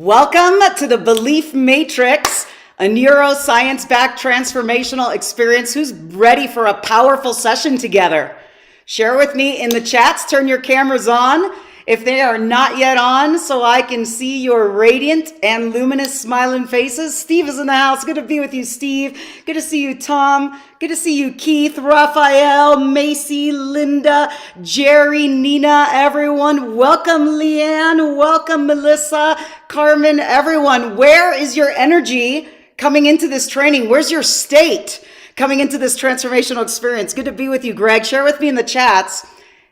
Welcome to the Belief Matrix, a neuroscience-backed transformational experience. Who's ready for a powerful session together? Share with me in the chats. Turn your cameras on if they are not yet on so I can see your radiant and luminous smiling faces. Steve is in the house. Good to be with you, Steve. Good to see you, Tom. Good to see you, Keith, Raphael, Macy, Linda, Jerry, Nina, everyone. Welcome, Leanne. Welcome, Melissa, Carmen, everyone. Where is your energy coming into this training? Where's your state coming into this transformational experience? Good to be with you, Greg. Share with me in the chats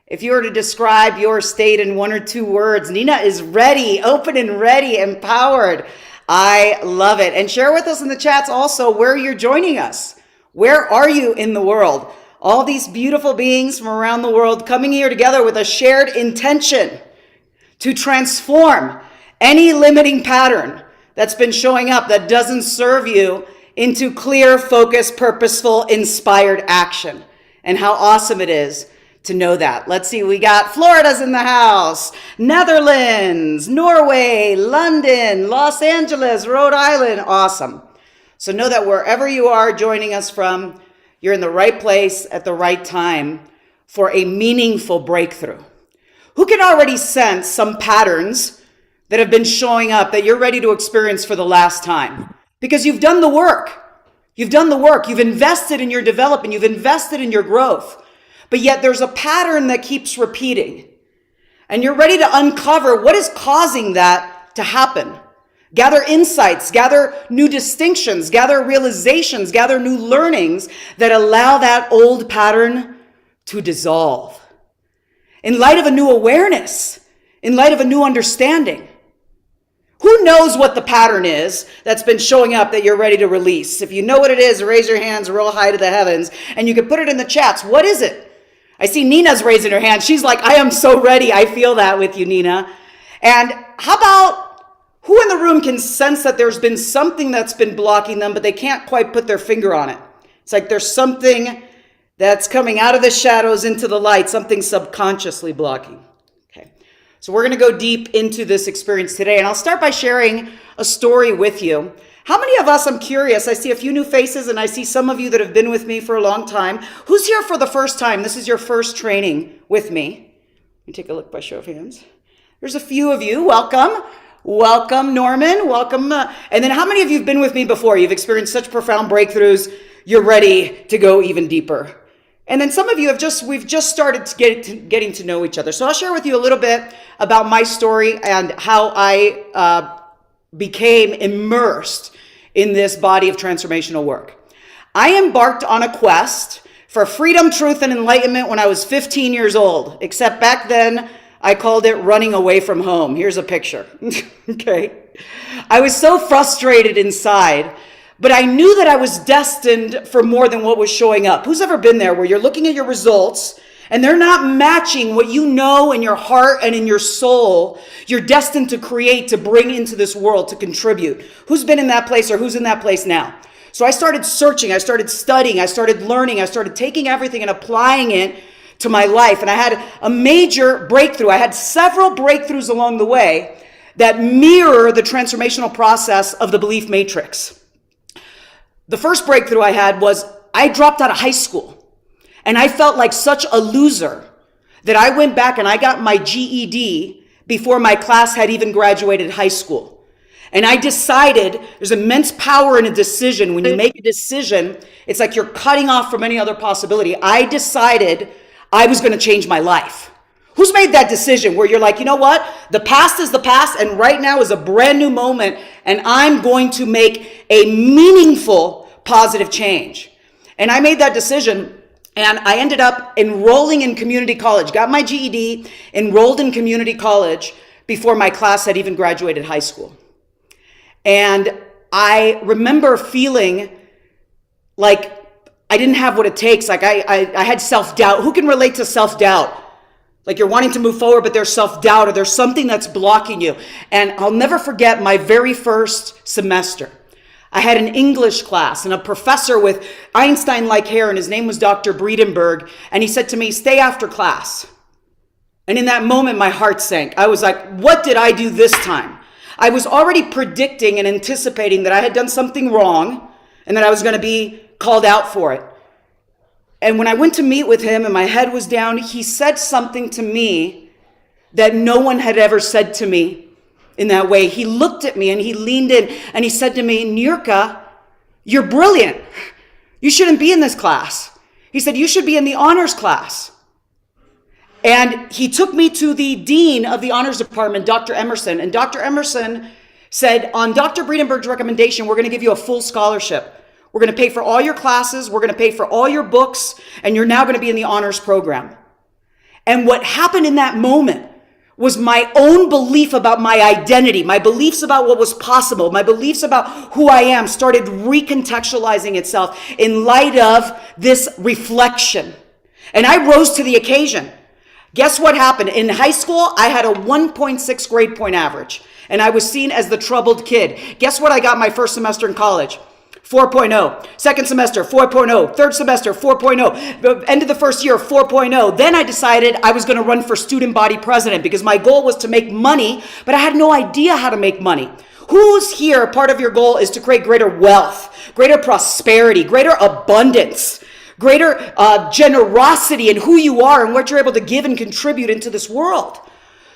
if you were to describe your state in one or two words. Nina is ready, open and ready, empowered. I love it. And share with us in the chats also where you're joining us. Where are you in the world? All these beautiful beings from around the world coming here together with a shared intention to transform any limiting pattern that's been showing up that doesn't serve you into clear, focused, purposeful, inspired action. And how awesome it is to know that. Let's see, we got Florida's in the house, Netherlands, Norway, London, Los Angeles, Rhode Island. Awesome. So know that wherever you are joining us from, you're in the right place at the right time for a meaningful breakthrough. Who can already sense some patterns that have been showing up that you're ready to experience for the last time? Because you've done the work. You've done the work. You've invested in your development. You've invested in your growth. But yet there's a pattern that keeps repeating. And you're ready to uncover what is causing that to happen. Gather insights, gather new distinctions, gather realizations, gather new learnings that allow that old pattern to dissolve. In light of a new awareness, in light of a new understanding. Who knows what the pattern is that's been showing up that you're ready to release? If you know what it is, raise your hands real high to the heavens, and you can put it in the chats. What is it? I see Nina's raising her hand. She's like, I am so ready. I feel that with you, Nina. And how about who in the room can sense that there's been something that's been blocking them, but they can't quite put their finger on it? It's like there's something that's coming out of the shadows into the light, something subconsciously blocking. Okay. So we're going to go deep into this experience today. And I'll start by sharing a story with you. How many of us, I'm curious, I see a few new faces and I see some of you that have been with me for a long time. Who's here for the first time? This is your first training with me. Let me take a look by show of hands. There's a few of you. Welcome. Welcome, Norman. Welcome. And then how many of you have been with me before? You've experienced such profound breakthroughs. You're ready to go even deeper. And then some of you we've just started getting to know each other. So I'll share with you a little bit about my story and how I became immersed in this body of transformational work. I embarked on a quest for freedom, truth, and enlightenment when I was 15 years old, except back then I called it running away from home. Here's a picture. Okay. I was so frustrated inside, but I knew that I was destined for more than what was showing up. Who's ever been there where you're looking at your results and they're not matching what you know in your heart and in your soul you're destined to create, to bring into this world, to contribute? Who's been in that place or who's in that place now? So I started searching, I started studying, I started learning, I started taking everything and applying it to my life. And I had a major breakthrough. I had several breakthroughs along the way that mirror the transformational process of the belief matrix. The first breakthrough I had was I dropped out of high school. And I felt like such a loser that I went back and I got my GED before my class had even graduated high school. And I decided there's immense power in a decision. When you make a decision, it's like you're cutting off from any other possibility. I decided I was going to change my life. Who's made that decision where you're like, you know what? The past is the past and right now is a brand new moment and I'm going to make a meaningful positive change. And I made that decision. And I ended up enrolling in community college, got my GED, enrolled in community college before my class had even graduated high school. And I remember feeling like I didn't have what it takes. Like I had self-doubt. Who can relate to self-doubt? Like you're wanting to move forward, but there's self-doubt or there's something that's blocking you. And I'll never forget my very first semester. I had an English class and a professor with Einstein-like hair, and his name was Dr. Breedenberg, and he said to me, stay after class. And in that moment, my heart sank. I was like, what did I do this time? I was already predicting and anticipating that I had done something wrong and that I was going to be called out for it. And when I went to meet with him and my head was down, he said something to me that no one had ever said to me in that way. He looked at me and he leaned in and he said to me, Niurka, you're brilliant. You shouldn't be in this class. He said, you should be in the honors class. And he took me to the dean of the honors department, Dr. Emerson. And Dr. Emerson said, on Dr. Breedenberg's recommendation, we're going to give you a full scholarship. We're going to pay for all your classes. We're going to pay for all your books. And you're now going to be in the honors program. And what happened in that moment was my own belief about my identity, my beliefs about what was possible, my beliefs about who I am started recontextualizing itself in light of this reflection. And I rose to the occasion. Guess what happened? In high school, I had a 1.6 grade point average, and I was seen as the troubled kid. Guess what I got my first semester in college? 4.0. Second semester, 4.0. Third semester, 4.0. End of the first year, 4.0. Then I decided I was going to run for student body president because my goal was to make money, but I had no idea how to make money. Who's here, part of your goal is to create greater wealth, greater prosperity, greater abundance, greater generosity in who you are and what you're able to give and contribute into this world?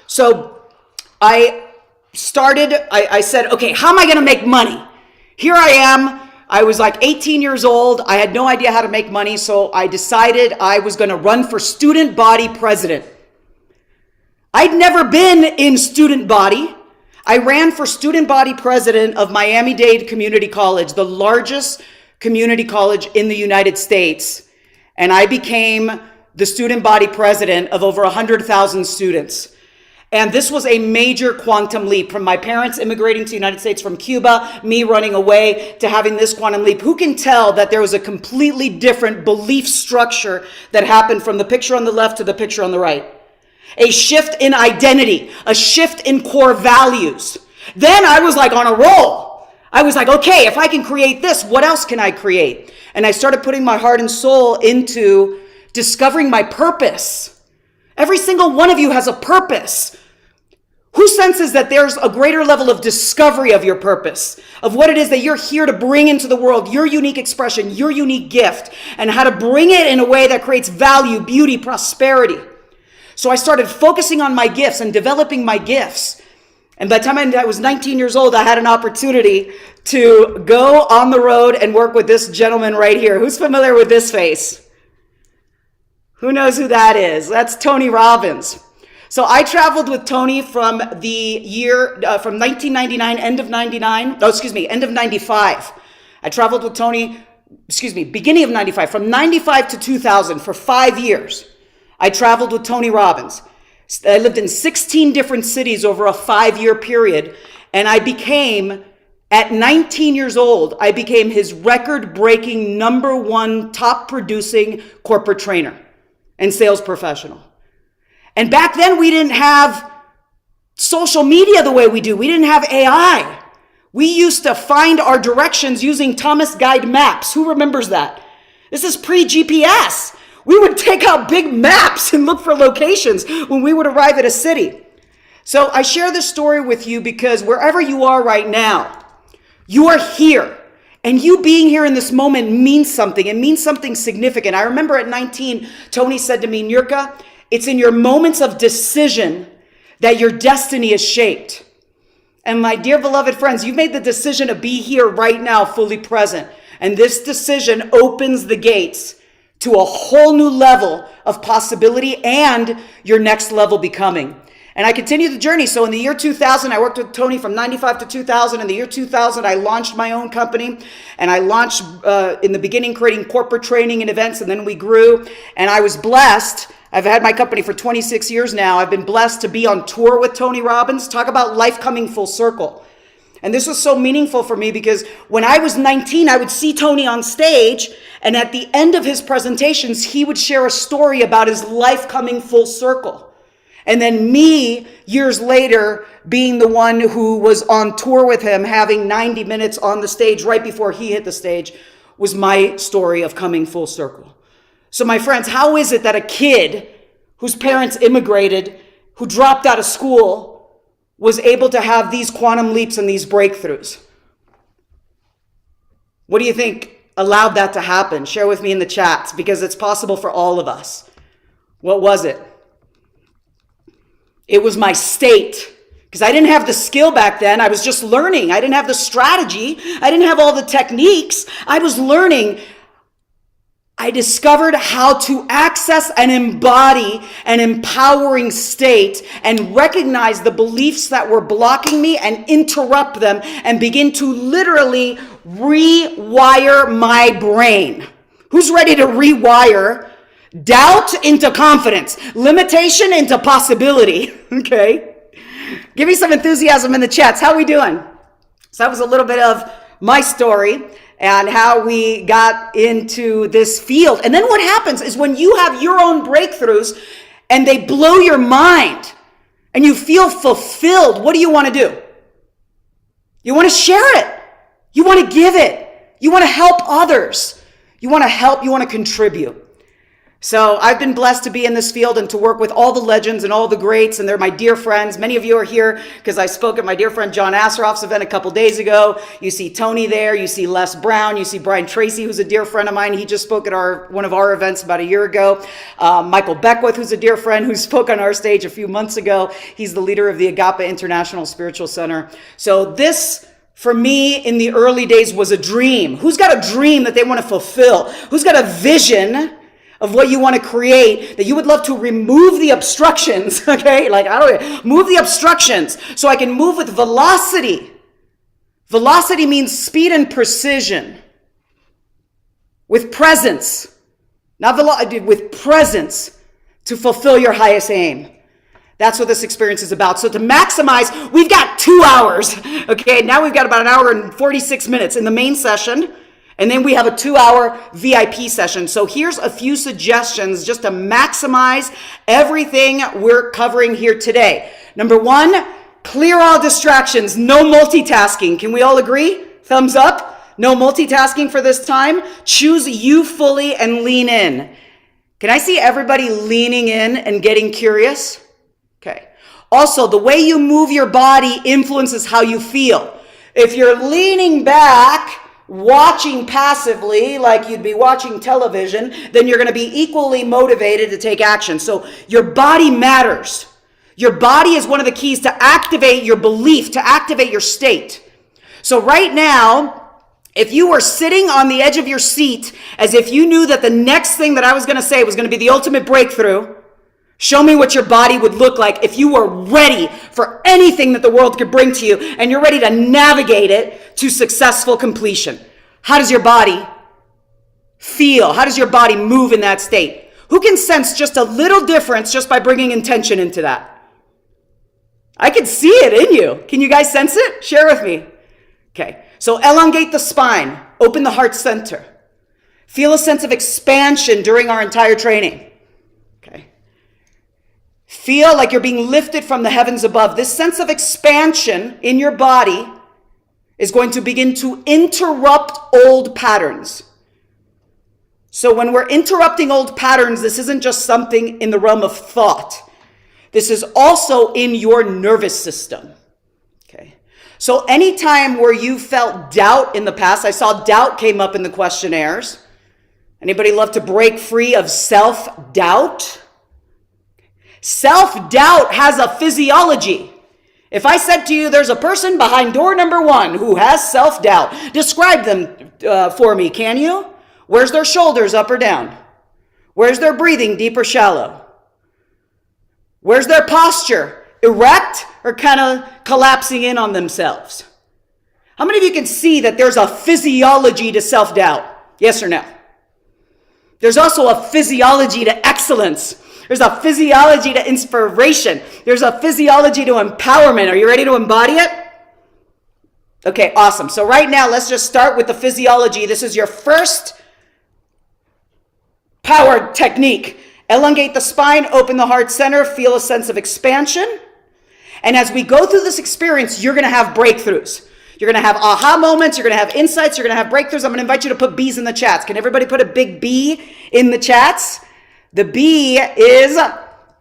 So I said, okay, how am I going to make money? Here I am. I was like 18 years old. I had no idea how to make money, so I decided I was going to run for student body president. I'd never been in student body. I ran for student body president of Miami-Dade Community College, the largest community college in the United States. And I became the student body president of over 100,000 students. And this was a major quantum leap from my parents immigrating to the United States from Cuba, me running away, to having this quantum leap. Who can tell that there was a completely different belief structure that happened from the picture on the left to the picture on the right? A shift in identity, a shift in core values. Then I was like on a roll. I was like, okay, if I can create this, what else can I create? And I started putting my heart and soul into discovering my purpose. Every single one of you has a purpose. Who senses that there's a greater level of discovery of your purpose, of what it is that you're here to bring into the world, your unique expression, your unique gift, and how to bring it in a way that creates value, beauty, prosperity? So I started focusing on my gifts and developing my gifts. And by the time I was 19 years old, I had an opportunity to go on the road and work with this gentleman right here. Who's familiar with this face? Who knows who that is? That's Tony Robbins. So I traveled with Tony from the year, from 1999, end of 95. I traveled with Tony, beginning of 95, from 95 to 2000 for 5 years. I traveled with Tony Robbins. I lived in 16 different cities over a 5-year period, and I became, at 19 years old, I became his record-breaking #1 top-producing corporate trainer and sales professional. And back then, we didn't have social media the way we do. We didn't have AI. We used to find our directions using Thomas Guide maps. Who remembers that? This is pre-GPS. We would take out big maps and look for locations when we would arrive at a city. So I share this story with you because wherever you are right now, you are here. And you being here in this moment means something. It means something significant. I remember at 19, Tony said to me, Niurka, it's in your moments of decision that your destiny is shaped. And my dear beloved friends, you've made the decision to be here right now, fully present. And this decision opens the gates to a whole new level of possibility and your next level becoming. And I continued the journey. So in the year 2000, I worked with Tony from 95 to 2000. In the year 2000, I launched my own company. And I launched, in the beginning, creating corporate training and events. And then we grew. And I was blessed. I've had my company for 26 years now. I've been blessed to be on tour with Tony Robbins. Talk about life coming full circle. And this was so meaningful for me because when I was 19, I would see Tony on stage. And at the end of his presentations, he would share a story about his life coming full circle. And then me, years later, being the one who was on tour with him, having 90 minutes on the stage right before he hit the stage, was my story of coming full circle. So my friends, how is it that a kid whose parents immigrated, who dropped out of school, was able to have these quantum leaps and these breakthroughs? What do you think allowed that to happen? Share with me in the chats, because it's possible for all of us. What was it? It was my state. Because I didn't have the skill back then. I was just learning. I didn't have the strategy. I didn't have all the techniques. I was learning. I discovered how to access and embody an empowering state and recognize the beliefs that were blocking me and interrupt them and begin to literally rewire my brain. Who's ready to rewire doubt into confidence, limitation into possibility? Okay. Give me some enthusiasm in the chats. How are we doing? So that was a little bit of my story and how we got into this field. And then what happens is when you have your own breakthroughs and they blow your mind and you feel fulfilled, what do you want to do? You want to share it. You want to give it. You want to help others. You want to help. You want to contribute. So I've been blessed to be in this field and to work with all the legends and all the greats, and they're my dear friends. Many of you are here because I spoke at my dear friend John Asseroff's event a couple days ago. You see Tony there, you see Les Brown, you see Brian Tracy, who's a dear friend of mine. He just spoke at one of our events about a year ago. Michael Beckwith, who's a dear friend, who spoke on our stage a few months ago. He's the leader of the Agape International Spiritual Center. So this, for me, in the early days was a dream. Who's got a dream that they want to fulfill? Who's got a vision of what you want to create, that you would love to remove the obstructions, okay? Like, I don't know, move the obstructions so I can move with velocity. Velocity means speed and precision. With presence, not velocity, with presence to fulfill your highest aim. That's what this experience is about. So to maximize, we've got 2 hours, okay? Now we've got about an hour and 46 minutes in the main session. And then we have a 2-hour VIP session. So here's a few suggestions just to maximize everything we're covering here today. Number 1, clear all distractions. No multitasking. Can we all agree? Thumbs up. No multitasking for this time. Choose you fully and lean in. Can I see everybody leaning in and getting curious? Okay. Also, the way you move your body influences how you feel. If you're leaning back, watching passively like you'd be watching television, then you're going to be equally motivated to take action. So your body matters. Your body is one of the keys to activate your belief, to activate your state. So right now, if you were sitting on the edge of your seat as if you knew that the next thing that I was going to say was going to be the ultimate breakthrough, show me what your body would look like if you were ready for anything that the world could bring to you and you're ready to navigate it to successful completion. How does your body feel? How does your body move in that state? Who can sense just a little difference just by bringing intention into that? I can see it in you. Can you guys sense it? Share with me. Okay, so elongate the spine, open the heart center. Feel a sense of expansion during our entire training. Feel like you're being lifted from the heavens above. This sense of expansion in your body is going to begin to interrupt old patterns. So when we're interrupting old patterns, this isn't just something in the realm of thought. This is also in your nervous system. Okay. So anytime where you felt doubt in the past, I saw doubt came up in the questionnaires. Anybody love to break free of self-doubt? Self-doubt has a physiology. If I said to you, there's a person behind door number 1 who has self-doubt, describe them for me, can you? Where's their shoulders, up or down? Where's their breathing, deep or shallow? Where's their posture, erect or kind of collapsing in on themselves? How many of you can see that there's a physiology to self-doubt? Yes or no? There's also a physiology to excellence. There's a physiology to inspiration. There's a physiology to empowerment. Are you ready to embody it? Okay, awesome. So right now, let's just start with the physiology. This is your first power technique. Elongate the spine, open the heart center, feel a sense of expansion. And as we go through this experience, you're going to have breakthroughs. You're going to have aha moments. You're going to have insights. You're going to have breakthroughs. I'm going to invite you to put B's in the chats. Can everybody put a big B in the chats? The B is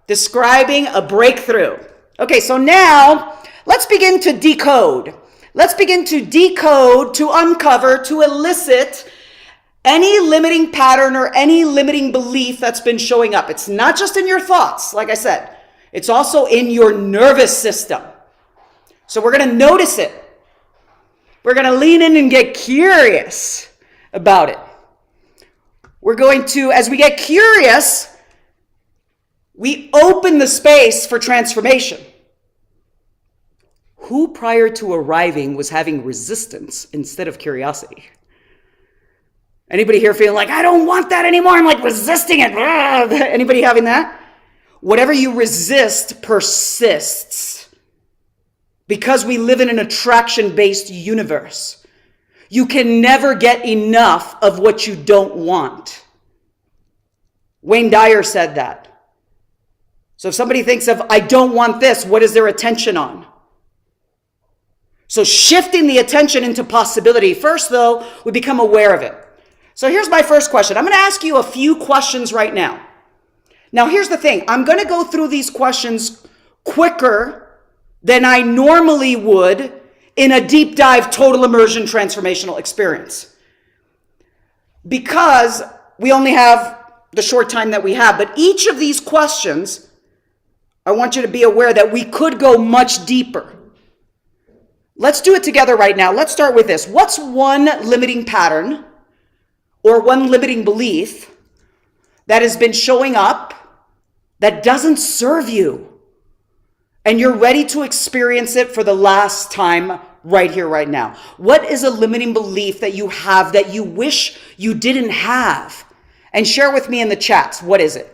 describing a breakthrough. Okay, so now let's begin to decode. Let's begin to decode, to uncover, to elicit any limiting pattern or any limiting belief that's been showing up. It's not just in your thoughts, like I said. It's also in your nervous system. So we're going to notice it. We're going to lean in and get curious about it. We're going to, as we get curious, we open the space for transformation. Who prior to arriving was having resistance instead of curiosity? Anybody here feeling like, I don't want that anymore, I'm like resisting it. Anybody having that? Whatever you resist persists. Because we live in an attraction-based universe. You can never get enough of what you don't want. Wayne Dyer said that. So if somebody thinks of, I don't want this, what is their attention on? So shifting the attention into possibility. First, though, we become aware of it. So here's my first question. I'm going to ask you a few questions right now. Now, here's the thing. I'm going to go through these questions quicker than I normally would in a deep dive, total immersion, transformational experience. Because we only have the short time that we have. But each of these questions, I want you to be aware that we could go much deeper. Let's do it together right now. Let's start with this. What's one limiting pattern or one limiting belief that has been showing up that doesn't serve you? And you're ready to experience it for the last time right here, right now. What is a limiting belief that you have that you wish you didn't have? And share with me in the chats. What is it?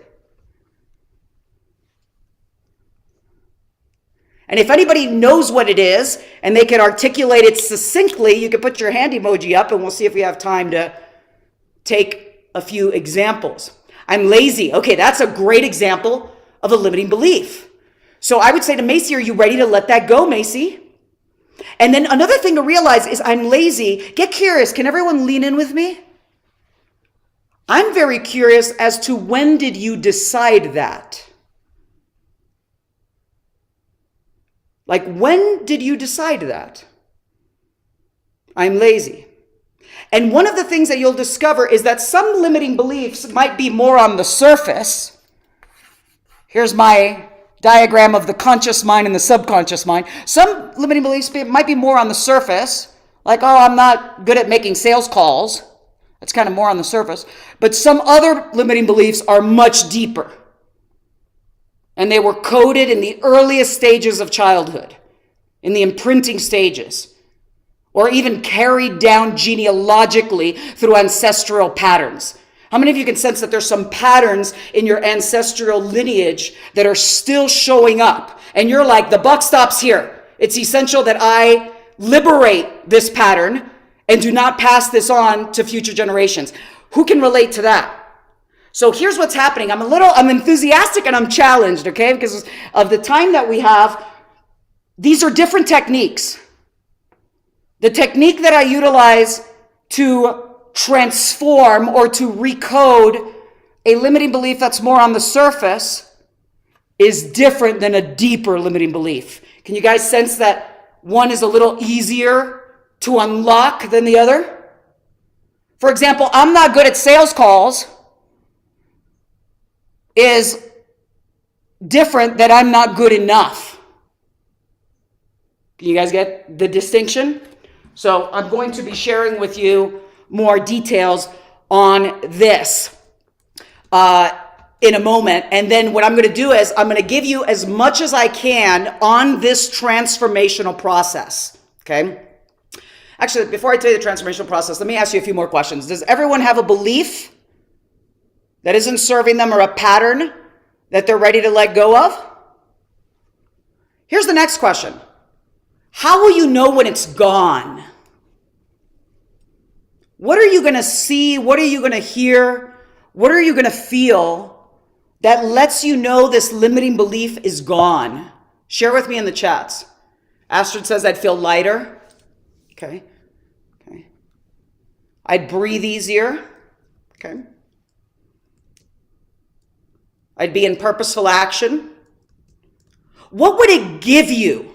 And if anybody knows what it is and they can articulate it succinctly, you can put your hand emoji up and we'll see if we have time to take a few examples. I'm lazy. Okay, that's a great example of a limiting belief. So I would say to Macy, are you ready to let that go, Macy? And then another thing to realize is I'm lazy. Get curious. Can everyone lean in with me? I'm very curious as to when did you decide that? Like, when did you decide that? I'm lazy. And one of the things that you'll discover is that some limiting beliefs might be more on the surface. Here's my diagram of the conscious mind and the subconscious mind. Some limiting beliefs might be more on the surface, like, oh, I'm not good at making sales calls. That's kind of more on the surface. But some other limiting beliefs are much deeper. And they were coded in the earliest stages of childhood, in the imprinting stages, or even carried down genealogically through ancestral patterns. How many of you can sense that there's some patterns in your ancestral lineage that are still showing up? And you're like, the buck stops here. It's essential that I liberate this pattern and do not pass this on to future generations. Who can relate to that? So here's what's happening. I'm enthusiastic and I'm challenged, okay? Because of the time that we have, these are different techniques. The technique that I utilize to transform or to recode a limiting belief that's more on the surface is different than a deeper limiting belief. Can you guys sense that one is a little easier to unlock than the other? For example, I'm not good at sales calls is different than I'm not good enough. Can you guys get the distinction? So I'm going to be sharing with you more details on this in a moment. And then what I'm going to do is I'm going to give you as much as I can on this transformational process. Okay? Actually, before I tell you the transformational process, let me ask you a few more questions. Does everyone have a belief that isn't serving them or a pattern that they're ready to let go of? Here's the next question. How will you know when it's gone? What are you going to see? What are you going to hear? What are you going to feel that lets you know this limiting belief is gone? Share with me in the chats. Astrid says I'd feel lighter. Okay. I'd breathe easier. Okay. I'd be in purposeful action. What would it give you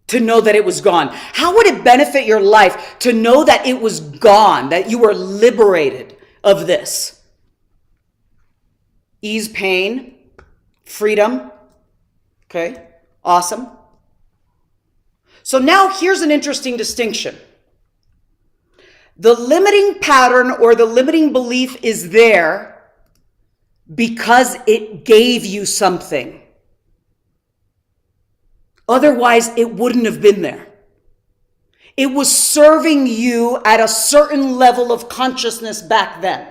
to know that it was gone? How would it benefit your life to know that it was gone, that you were liberated of this? Ease, pain, freedom. Okay, awesome. So now here's an interesting distinction. The limiting pattern or the limiting belief is there because it gave you something. Otherwise, it wouldn't have been there. It was serving you at a certain level of consciousness back then.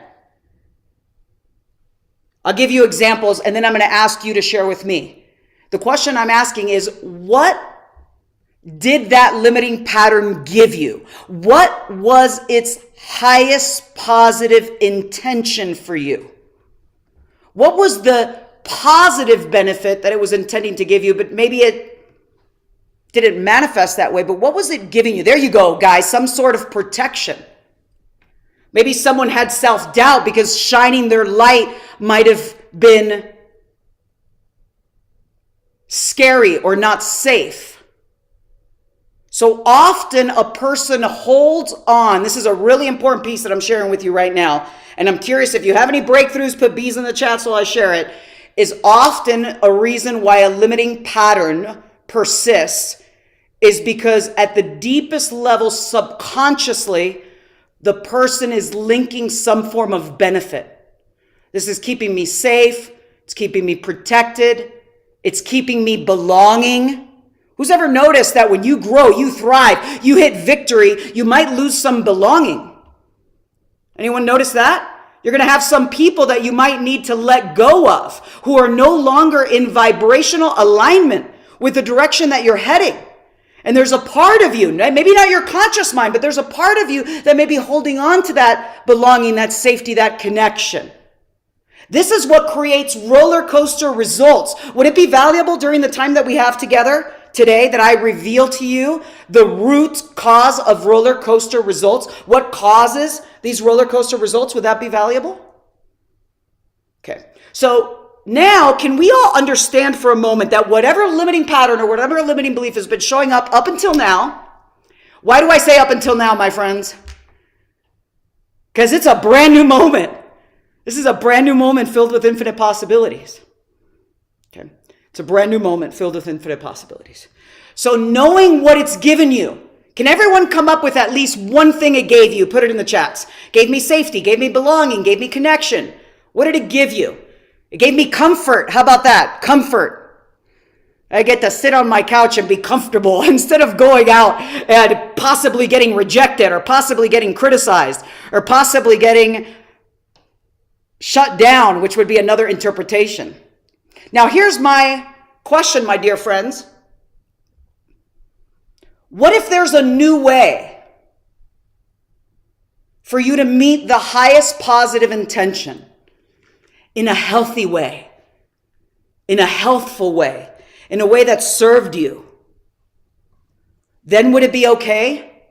I'll give you examples and then I'm going to ask you to share with me. The question I'm asking is, what did that limiting pattern give you? What was its highest positive intention for you? What was the positive benefit that it was intending to give you, but maybe it didn't manifest that way, but what was it giving you? There you go, guys, some sort of protection. Maybe someone had self-doubt because shining their light might have been scary or not safe. So often a person holds on. This is a really important piece that I'm sharing with you right now. And I'm curious if you have any breakthroughs, put B's in the chat so I share it. Is often a reason why a limiting pattern persists is because at the deepest level subconsciously, the person is linking some form of benefit. This is keeping me safe. It's keeping me protected. It's keeping me belonging. Who's ever noticed that when you grow, you thrive, you hit victory, you might lose some belonging? Anyone notice that? You're going to have some people that you might need to let go of who are no longer in vibrational alignment with the direction that you're heading. And there's a part of you, maybe not your conscious mind, but there's a part of you that may be holding on to that belonging, that safety, that connection. This is what creates roller coaster results. Would it be valuable during the time that we have together today that I reveal to you the root cause of roller coaster results? What causes these roller coaster results? Would that be valuable? Okay. So now, can we all understand for a moment that whatever limiting pattern or whatever limiting belief has been showing up until now, why do I say up until now, my friends? Because it's a brand new moment. This is a brand new moment filled with infinite possibilities. Okay. It's a brand new moment filled with infinite possibilities. So knowing what it's given you, can everyone come up with at least one thing it gave you? Put it in the chats. Gave me safety, gave me belonging, gave me connection. What did it give you? It gave me comfort. How about that? Comfort. I get to sit on my couch and be comfortable instead of going out and possibly getting rejected or possibly getting criticized or possibly getting shut down, which would be another interpretation. Now, here's my question, my dear friends. What if there's a new way for you to meet the highest positive intention in a healthy way, in a healthful way, in a way that served you? Then would it be okay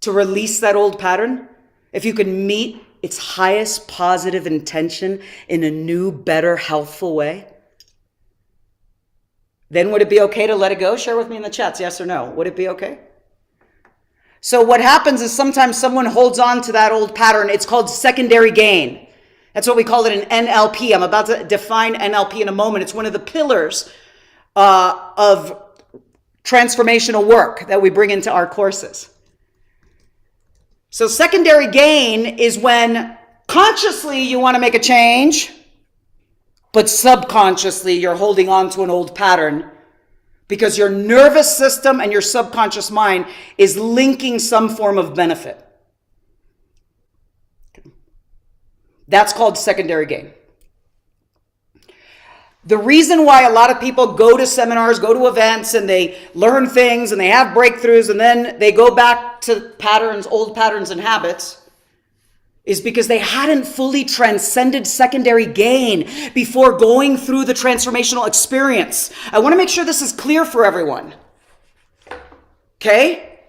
to release that old pattern if you could meet its highest positive intention in a new, better, healthful way? Then would it be okay to let it go? Share with me in the chats, yes or no. Would it be okay? So what happens is sometimes someone holds on to that old pattern. It's called secondary gain. That's what we call it in NLP. I'm about to define NLP in a moment. It's one of the pillars of transformational work that we bring into our courses. So secondary gain is when consciously you want to make a change, but subconsciously you're holding on to an old pattern because your nervous system and your subconscious mind is linking some form of benefit. That's called secondary gain. The reason why a lot of people go to seminars, go to events, and they learn things and they have breakthroughs and then they go back to patterns, old patterns and habits, is because they hadn't fully transcended secondary gain before going through the transformational experience. I want to make sure this is clear for everyone. Okay?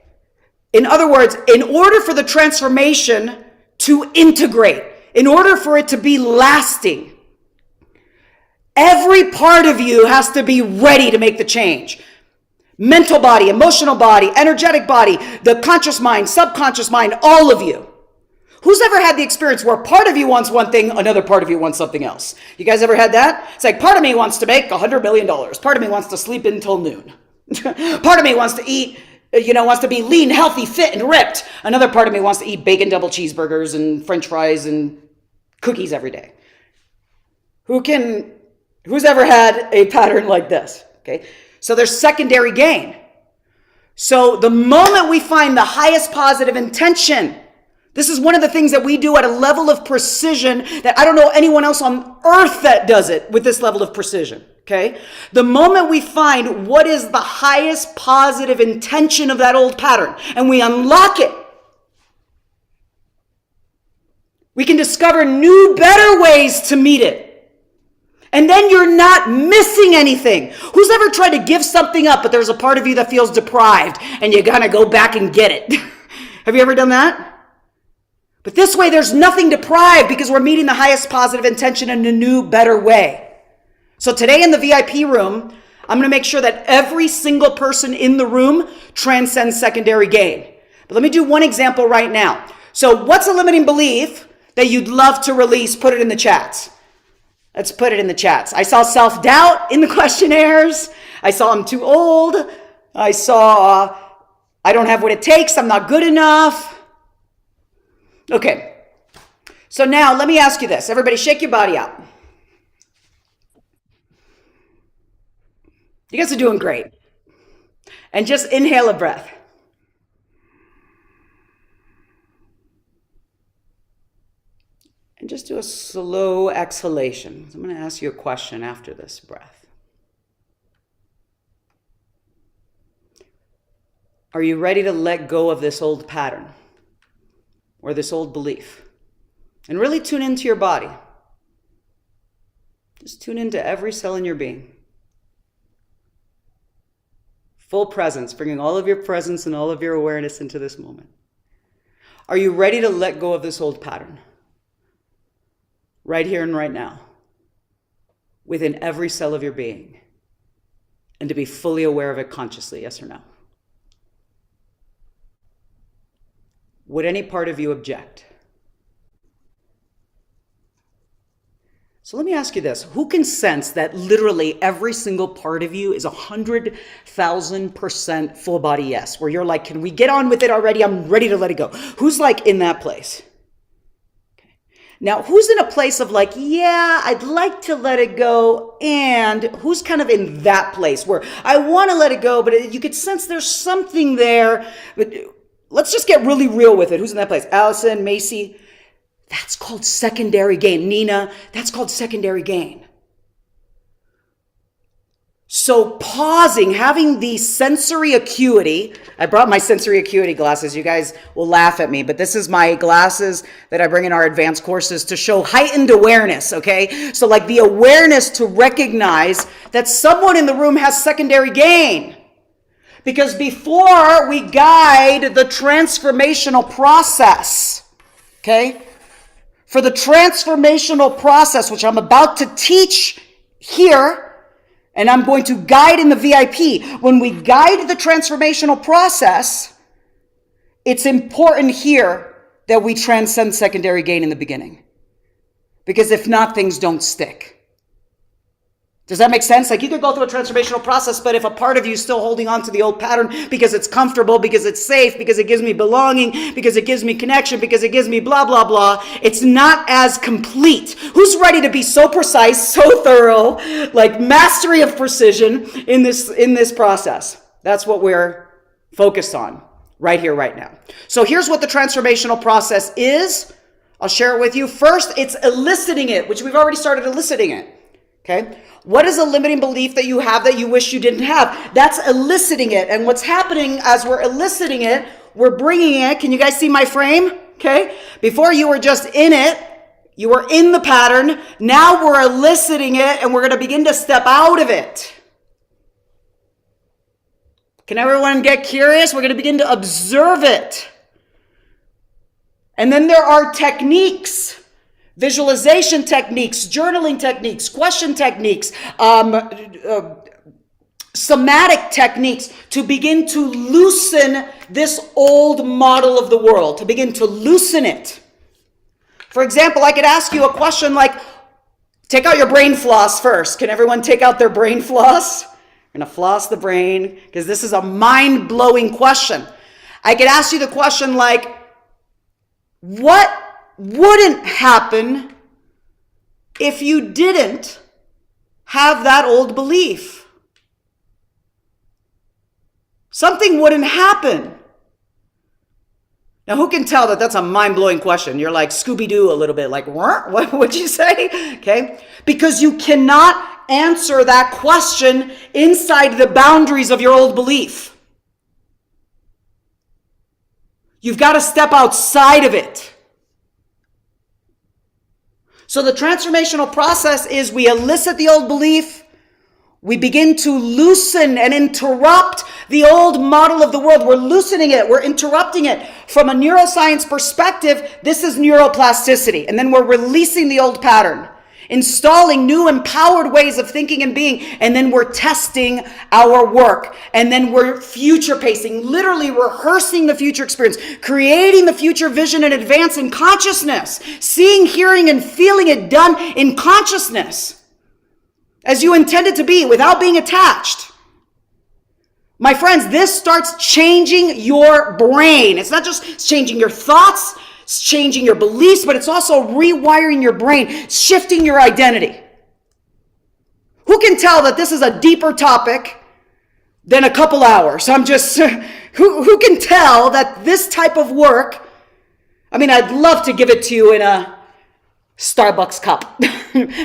In other words, in order for the transformation to integrate, in order for it to be lasting, every part of you has to be ready to make the change. mental body, emotional body, energetic body, the conscious mind, subconscious mind, all of you. Who's ever had the experience where part of you wants one thing, another part of you wants something else? You guys ever had that? It's like part of me wants to make $100 million. Part of me wants to sleep until noon. Part of me wants to eat, wants to be lean, healthy, fit, and ripped. Another part of me wants to eat bacon double cheeseburgers and French fries and cookies every day. Who's ever had a pattern like this? Okay. So there's secondary gain. So the moment we find the highest positive intention, this is one of the things that we do at a level of precision that I don't know anyone else on earth that does it with this level of precision, okay? The moment we find what is the highest positive intention of that old pattern and we unlock it, we can discover new, better ways to meet it. And then you're not missing anything. Who's ever tried to give something up, but there's a part of you that feels deprived and you gotta go back and get it? Have you ever done that? But this way, there's nothing deprived because we're meeting the highest positive intention in a new, better way. So today in the VIP room, I'm going to make sure that every single person in the room transcends secondary gain. But let me do one example right now. So what's a limiting belief that you'd love to release? Put it in the chats. Let's put it in the chats. I saw self-doubt in the questionnaires. I saw I'm too old. I saw I don't have what it takes. I'm not good enough. Okay, so now let me ask you this. Everybody shake your body out. You guys are doing great. And just inhale a breath. And just do a slow exhalation. So I'm going to ask you a question after this breath. Are you ready to let go of this old pattern? Or this old belief? And really tune into your body. Just tune into every cell in your being. Full presence, bringing all of your presence and all of your awareness into this moment. Are you ready to let go of this old pattern? Right here and right now. Within every cell of your being. And to be fully aware of it consciously, yes or no? Would any part of you object? So let me ask you this. Who can sense that literally every single part of you is 100,000% full body yes? Where you're like, can we get on with it already? I'm ready to let it go. Who's like in that place? Okay. Now, who's in a place of like, yeah, I'd like to let it go. And who's kind of in that place where I want to let it go, but you could sense there's something there. But let's just get really real with it. Who's in that place? Allison, Macy. That's called secondary gain. Nina, that's called secondary gain. So pausing, having the sensory acuity. I brought my sensory acuity glasses. You guys will laugh at me, but this is my glasses that I bring in our advanced courses to show heightened awareness, okay? So like the awareness to recognize that someone in the room has secondary gain. Because before we guide the transformational process, okay? For the transformational process, which I'm about to teach here, and I'm going to guide in the VIP. When we guide the transformational process, it's important here that we transcend secondary gain in the beginning. Because if not, things don't stick. Does that make sense? Like you could go through a transformational process, but if a part of you is still holding on to the old pattern because it's comfortable, because it's safe, because it gives me belonging, because it gives me connection, because it gives me blah, blah, blah, it's not as complete. Who's ready to be so precise, so thorough, like mastery of precision in this process? That's what we're focused on right here, right now. So here's what the transformational process is. I'll share it with you. First, it's eliciting it, which we've already started eliciting it. Okay. What is a limiting belief that you have that you wish you didn't have? That's eliciting it. And what's happening as we're eliciting it, we're bringing it. Can you guys see my frame? Okay. Before you were just in it, you were in the pattern. Now we're eliciting it and we're going to begin to step out of it. Can everyone get curious? We're going to begin to observe it. And then there are techniques. Visualization techniques, journaling techniques, question techniques, somatic techniques to begin to loosen this old model of the world, to begin to loosen it. For example, I could ask you a question like, take out your brain floss first. Can everyone take out their brain floss? We're going to floss the brain because this is a mind-blowing question. I could ask you the question like, what wouldn't happen if you didn't have that old belief? Something wouldn't happen. Now, who can tell that that's a mind-blowing question? You're like Scooby-Doo a little bit, like, what would you say? Okay, because you cannot answer that question inside the boundaries of your old belief. You've got to step outside of it. So the transformational process is we elicit the old belief, we begin to loosen and interrupt the old model of the world. We're loosening it. We're interrupting it. From a neuroscience perspective, this is neuroplasticity. And then we're releasing the old pattern, installing new empowered ways of thinking and being. And then we're testing our work. And then we're future pacing, literally rehearsing the future experience, creating the future vision in advance in consciousness, seeing, hearing, and feeling it done in consciousness, as you intended to be, without being attached. My friends, this starts changing your brain. It's not just changing your thoughts, it's changing your beliefs, but it's also rewiring your brain, shifting your identity. Who can tell that this is a deeper topic than a couple hours? Who can tell that this type of work, I mean, I'd love to give it to you in a Starbucks cup.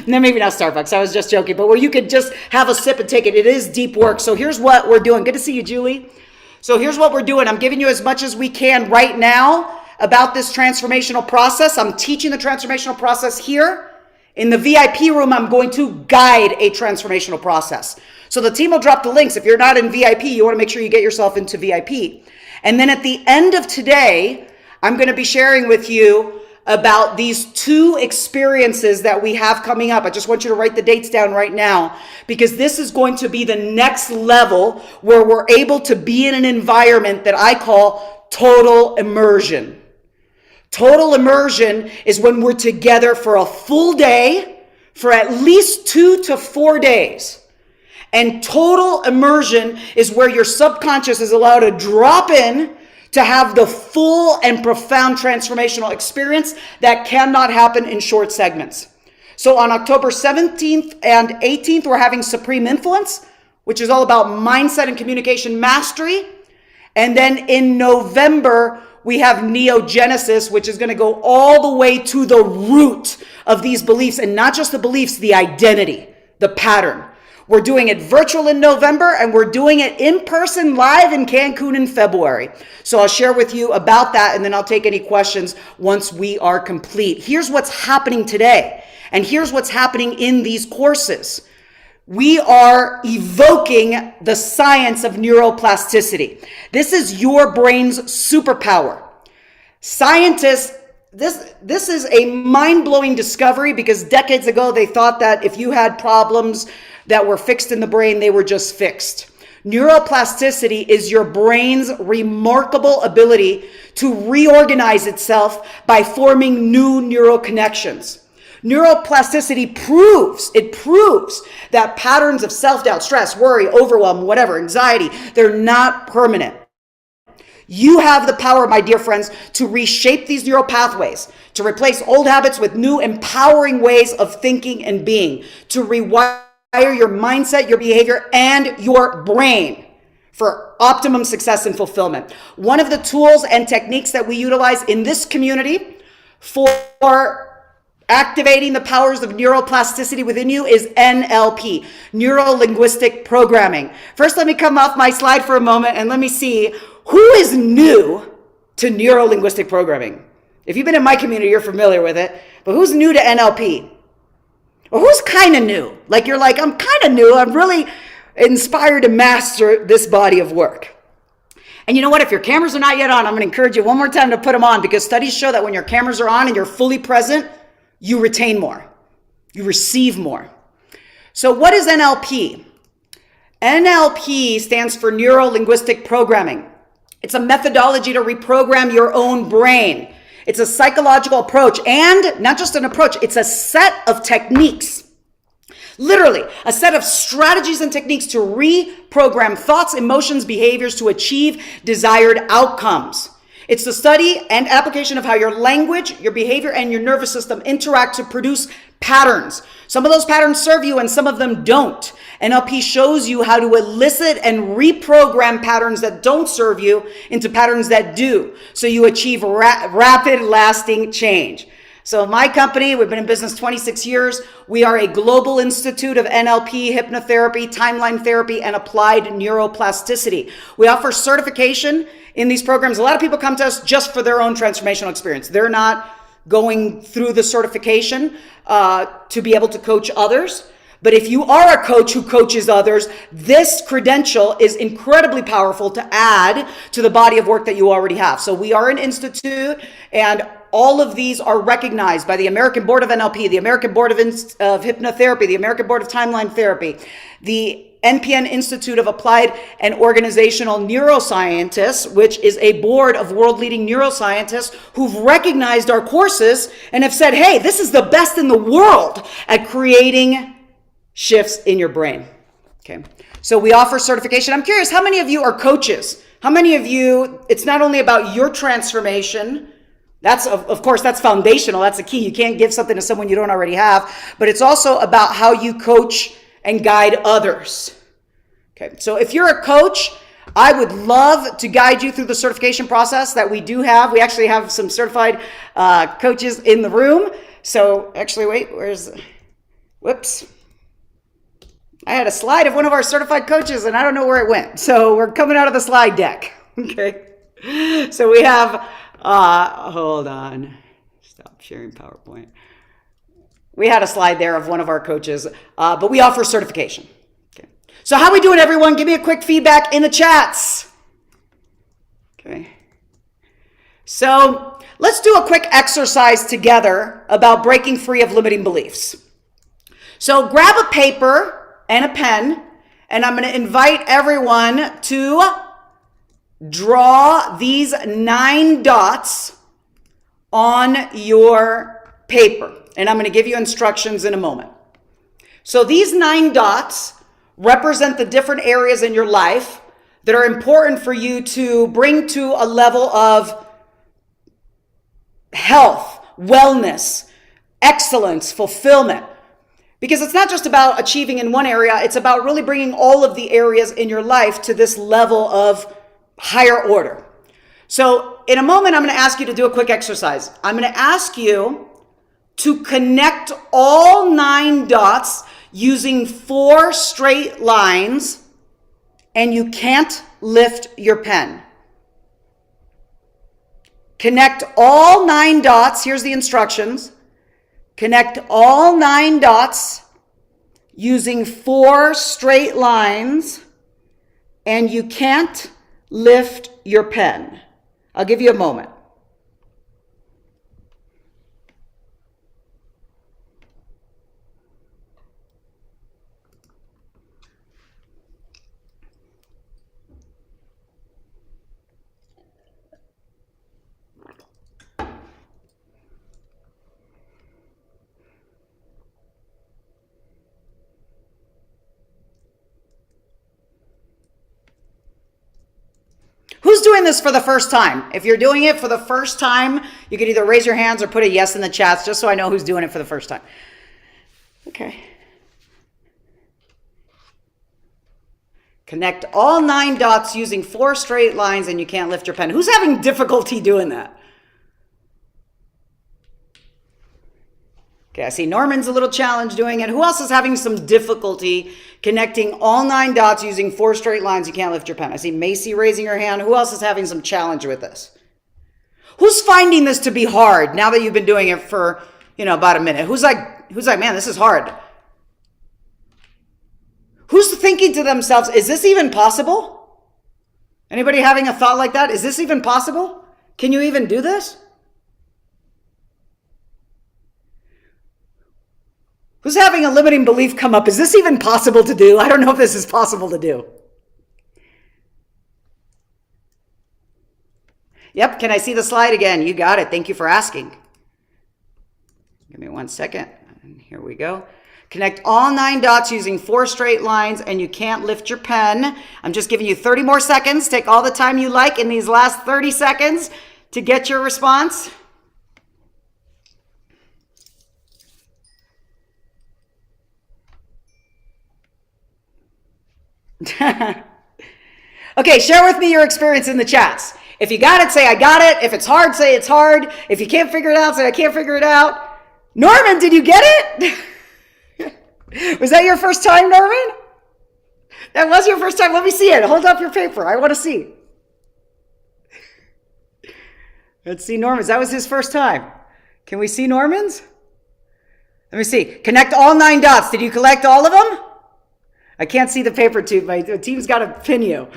No, maybe not Starbucks. I was just joking, but where you could just have a sip and take it. It is deep work. So here's what we're doing. Good to see you, Julie. So here's what we're doing. I'm giving you as much as we can right now about this transformational process. I'm teaching the transformational process here. In the VIP room, I'm going to guide a transformational process. So the team will drop the links. If you're not in VIP, you want to make sure you get yourself into VIP. And then at the end of today, I'm going to be sharing with you about these two experiences that we have coming up. I just want you to write the dates down right now, because this is going to be the next level where we're able to be in an environment that I call total immersion. Total immersion is when we're together for a full day, for at least 2 to 4 days. And total immersion is where your subconscious is allowed to drop in to have the full and profound transformational experience that cannot happen in short segments. So on October 17th and 18th, we're having Supreme Influence, which is all about mindset and communication mastery. And then in November, we have Neogenesis, which is going to go all the way to the root of these beliefs, and not just the beliefs, the identity, the pattern. We're doing it virtual in November, and we're doing it in person live in Cancun in February. So I'll share with you about that, and then I'll take any questions once we are complete. Here's what's happening today, and here's what's happening in these courses. We are evoking the science of neuroplasticity. This is your brain's superpower. Scientists, this is a mind-blowing discovery, because decades ago they thought that if you had problems that were fixed in the brain, they were just fixed. Neuroplasticity is your brain's remarkable ability to reorganize itself by forming new neural connections. Neuroplasticity proves that patterns of self-doubt, stress, worry, overwhelm, whatever, anxiety, they're not permanent. You have the power, my dear friends, to reshape these neural pathways, to replace old habits with new empowering ways of thinking and being, to rewire your mindset, your behavior, and your brain for optimum success and fulfillment. One of the tools and techniques that we utilize in this community for activating the powers of neuroplasticity within you is NLP, Neuro-Linguistic Programming. First, let me come off my slide for a moment and let me see who is new to Neuro-Linguistic Programming. If you've been in my community, you're familiar with it, but who's new to NLP? Or who's kind of new? Like you're like, I'm kind of new. I'm really inspired to master this body of work. And you know what? If your cameras are not yet on, I'm going to encourage you one more time to put them on, because studies show that when your cameras are on and you're fully present, you retain more. You receive more. So what is NLP? NLP stands for Neuro-Linguistic Programming. It's a methodology to reprogram your own brain. It's a psychological approach, and not just an approach, it's a set of techniques. Literally, a set of strategies and techniques to reprogram thoughts, emotions, behaviors to achieve desired outcomes. It's the study and application of how your language, your behavior, and your nervous system interact to produce patterns. Some of those patterns serve you and some of them don't. NLP shows you how to elicit and reprogram patterns that don't serve you into patterns that do, so you achieve rapid, lasting change. So my company, we've been in business 26 years. We are a global institute of NLP, hypnotherapy, timeline therapy, and applied neuroplasticity. We offer certification in these programs. A lot of people come to us just for their own transformational experience. They're not going through the certification to be able to coach others. But if you are a coach who coaches others, this credential is incredibly powerful to add to the body of work that you already have. So we are an institute, and all of these are recognized by the American Board of NLP, the American Board of Hypnotherapy, the American Board of Timeline Therapy, the NPN Institute of Applied and Organizational Neuroscientists, which is a board of world-leading neuroscientists who've recognized our courses and have said, hey, this is the best in the world at creating shifts in your brain. Okay. So we offer certification. I'm curious, how many of you are coaches? How many of you, it's not only about your transformation, that's, of course, that's foundational. That's the key. You can't give something to someone you don't already have, but it's also about how you coach and guide others. Okay. So if you're a coach, I would love to guide you through the certification process that we do have. We actually have some certified coaches in the room. So actually, wait, whoops. I had a slide of one of our certified coaches and I don't know where it went. So we're coming out of the slide deck. Okay. So we have, hold on. Stop sharing PowerPoint. We had a slide there of one of our coaches, but we offer certification. Okay. So how we doing, everyone? Give me a quick feedback in the chats. Okay. So let's do a quick exercise together about breaking free of limiting beliefs. So grab a paper and a pen, and I'm going to invite everyone to draw these 9 dots on your paper. And I'm going to give you instructions in a moment. So these 9 dots represent the different areas in your life that are important for you to bring to a level of health, wellness, excellence, fulfillment. Because it's not just about achieving in one area, it's about really bringing all of the areas in your life to this level of higher order. So in a moment, I'm going to ask you to do a quick exercise. I'm going to ask you to connect all 9 dots using 4 straight lines, and you can't lift your pen. Connect all 9 dots. Here's the instructions. Connect all 9 dots using 4 straight lines, and you can't lift your pen. I'll give you a moment. Who's doing this for the first time? If you're doing it for the first time, you can either raise your hands or put a yes in the chats just so I know who's doing it for the first time. Okay. Connect all 9 dots using 4 straight lines and you can't lift your pen. Who's having difficulty doing that? Okay, I see Norman's a little challenged doing it. Who else is having some difficulty connecting all 9 dots using 4 straight lines? You can't lift your pen. I see Macy raising her hand. Who else is having some challenge with this? Who's finding this to be hard now that you've been doing it for, about a minute? Who's like, man, this is hard? Who's thinking to themselves, is this even possible? Anybody having a thought like that? Is this even possible? Can you even do this? Who's having a limiting belief come up? Is this even possible to do? I don't know if this is possible to do. Yep, can I see the slide again? You got it. Thank you for asking. Give me 1 second. And here we go. Connect all 9 dots using 4 straight lines, and you can't lift your pen. I'm just giving you 30 more seconds. Take all the time you like in these last 30 seconds to get your response. Okay, share with me your experience in the chats. If you got it, say I got it. If it's hard, say it's hard. If you can't figure it out, say I can't figure it out. Norman, did you get it? Was that your first time, Norman? That was your first time. Let me see it. Hold up your paper. I want to see. Let's see Norman's. That was his first time. Can we see Norman's? Let me see. Connect all 9 dots. Did you collect all of them? I can't see the paper tube. My team's got to pin you.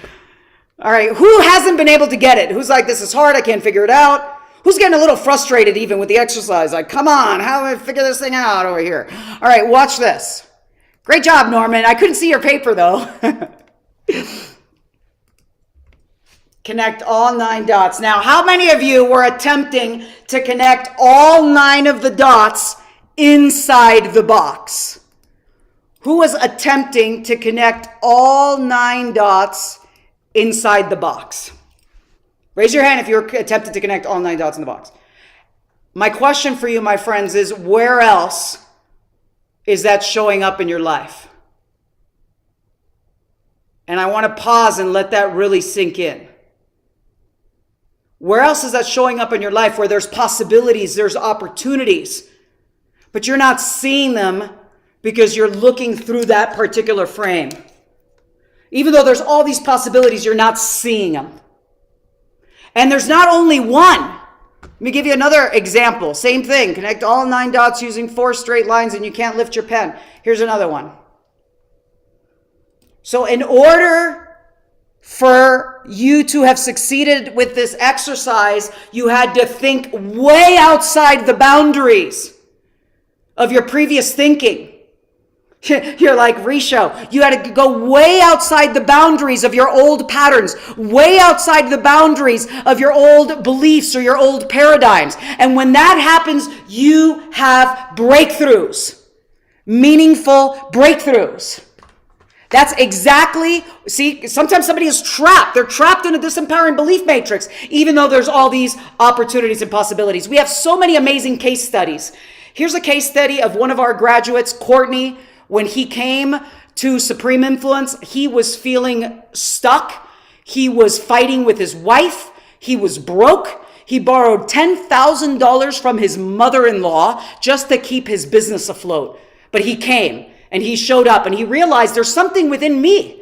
All right. Who hasn't been able to get it? Who's like, this is hard. I can't figure it out. Who's getting a little frustrated even with the exercise? Like, come on. How do I figure this thing out over here? All right. Watch this. Great job, Norman. I couldn't see your paper, though. Connect all 9 dots. Now, how many of you were attempting to connect all 9 of the dots inside the box? Who was attempting to connect all 9 dots inside the box? Raise your hand if you're attempting to connect all 9 dots in the box. My question for you, my friends, is where else is that showing up in your life? And I want to pause and let that really sink in. Where else is that showing up in your life where there's possibilities, there's opportunities, but you're not seeing them because you're looking through that particular frame? Even though there's all these possibilities, you're not seeing them. And there's not only one. Let me give you another example. Same thing. Connect all 9 dots using 4 straight lines and you can't lift your pen. Here's another one. So in order for you to have succeeded with this exercise, you had to think way outside the boundaries of your previous thinking. You're like Risho. You had to go way outside the boundaries of your old patterns, way outside the boundaries of your old beliefs or your old paradigms. And when that happens, you have breakthroughs, meaningful breakthroughs. That's exactly, see, sometimes somebody is trapped. They're trapped in a disempowering belief matrix, even though there's all these opportunities and possibilities. We have so many amazing case studies. Here's a case study of one of our graduates, Courtney. When he came to Supreme Influence, he was feeling stuck. He was fighting with his wife. He was broke. He borrowed $10,000 from his mother-in-law just to keep his business afloat. But he came and he showed up and he realized there's something within me.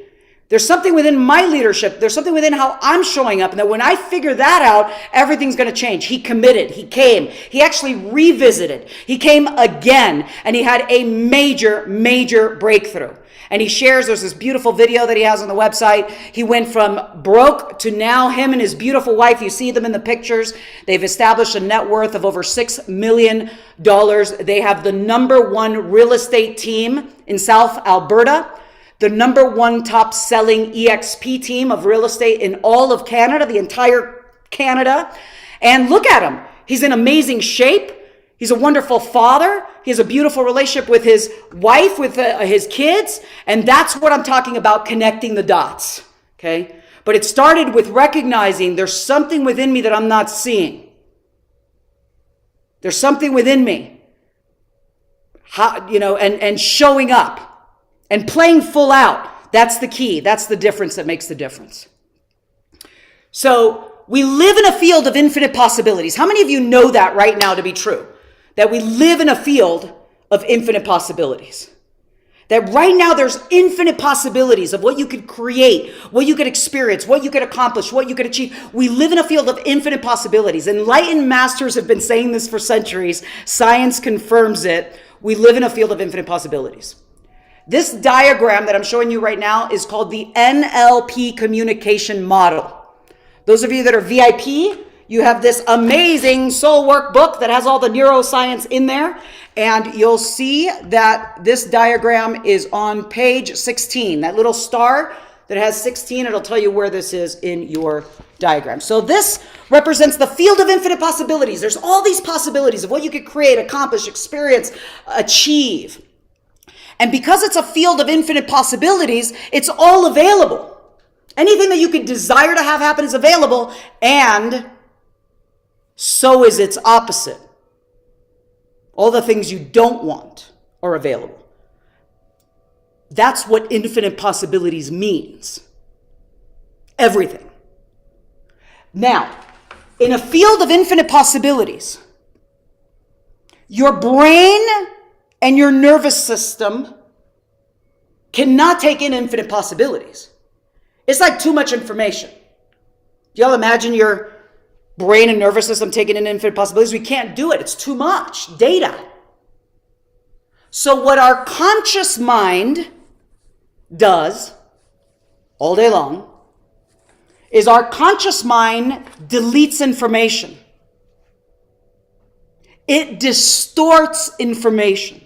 There's something within my leadership. There's something within how I'm showing up. And that when I figure that out, everything's going to change. He committed. He came. He actually revisited. He came again. And he had a major, major breakthrough. And he shares, there's this beautiful video that he has on the website. He went from broke to now him and his beautiful wife. You see them in the pictures. They've established a net worth of over $6 million. They have the #1 real estate team in South Alberta. The #1 top selling EXP team of real estate in all of Canada, the entire Canada. And look at him. He's in amazing shape. He's a wonderful father. He has a beautiful relationship with his wife, with his kids. And that's what I'm talking about, connecting the dots. Okay. But it started with recognizing there's something within me that I'm not seeing. There's something within me. And showing up. And playing full out, that's the key. That's the difference that makes the difference. So we live in a field of infinite possibilities. How many of you know that right now to be true? That we live in a field of infinite possibilities. That right now there's infinite possibilities of what you could create, what you could experience, what you could accomplish, what you could achieve. We live in a field of infinite possibilities. Enlightened masters have been saying this for centuries. Science confirms it. We live in a field of infinite possibilities. This diagram that I'm showing you right now is called the NLP communication model. Those of you that are VIP, you have this amazing soul workbook that has all the neuroscience in there. And you'll see that this diagram is on page 16. That little star that has 16, it'll tell you where this is in your diagram. So this represents the field of infinite possibilities. There's all these possibilities of what you could create, accomplish, experience, achieve. And because it's a field of infinite possibilities, it's all available. Anything that you could desire to have happen is available, and so is its opposite. All the things you don't want are available. That's what infinite possibilities means. Everything. Now, in a field of infinite possibilities, your brain and your nervous system cannot take in infinite possibilities. It's like too much information. Do y'all imagine your brain and nervous system taking in infinite possibilities? We can't do it. It's too much data. So what our conscious mind does all day long is our conscious mind deletes information. It distorts information.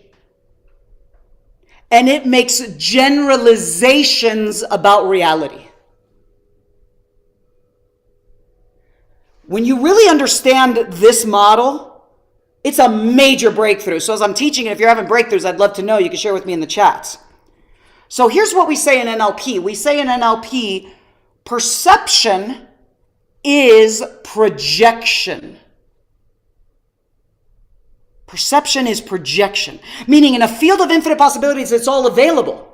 And it makes generalizations about reality. When you really understand this model, it's a major breakthrough. So as I'm teaching it, if you're having breakthroughs, I'd love to know. You can share with me in the chats. So here's what we say in NLP. We say in NLP, perception is projection. Perception is projection. Meaning in a field of infinite possibilities, it's all available.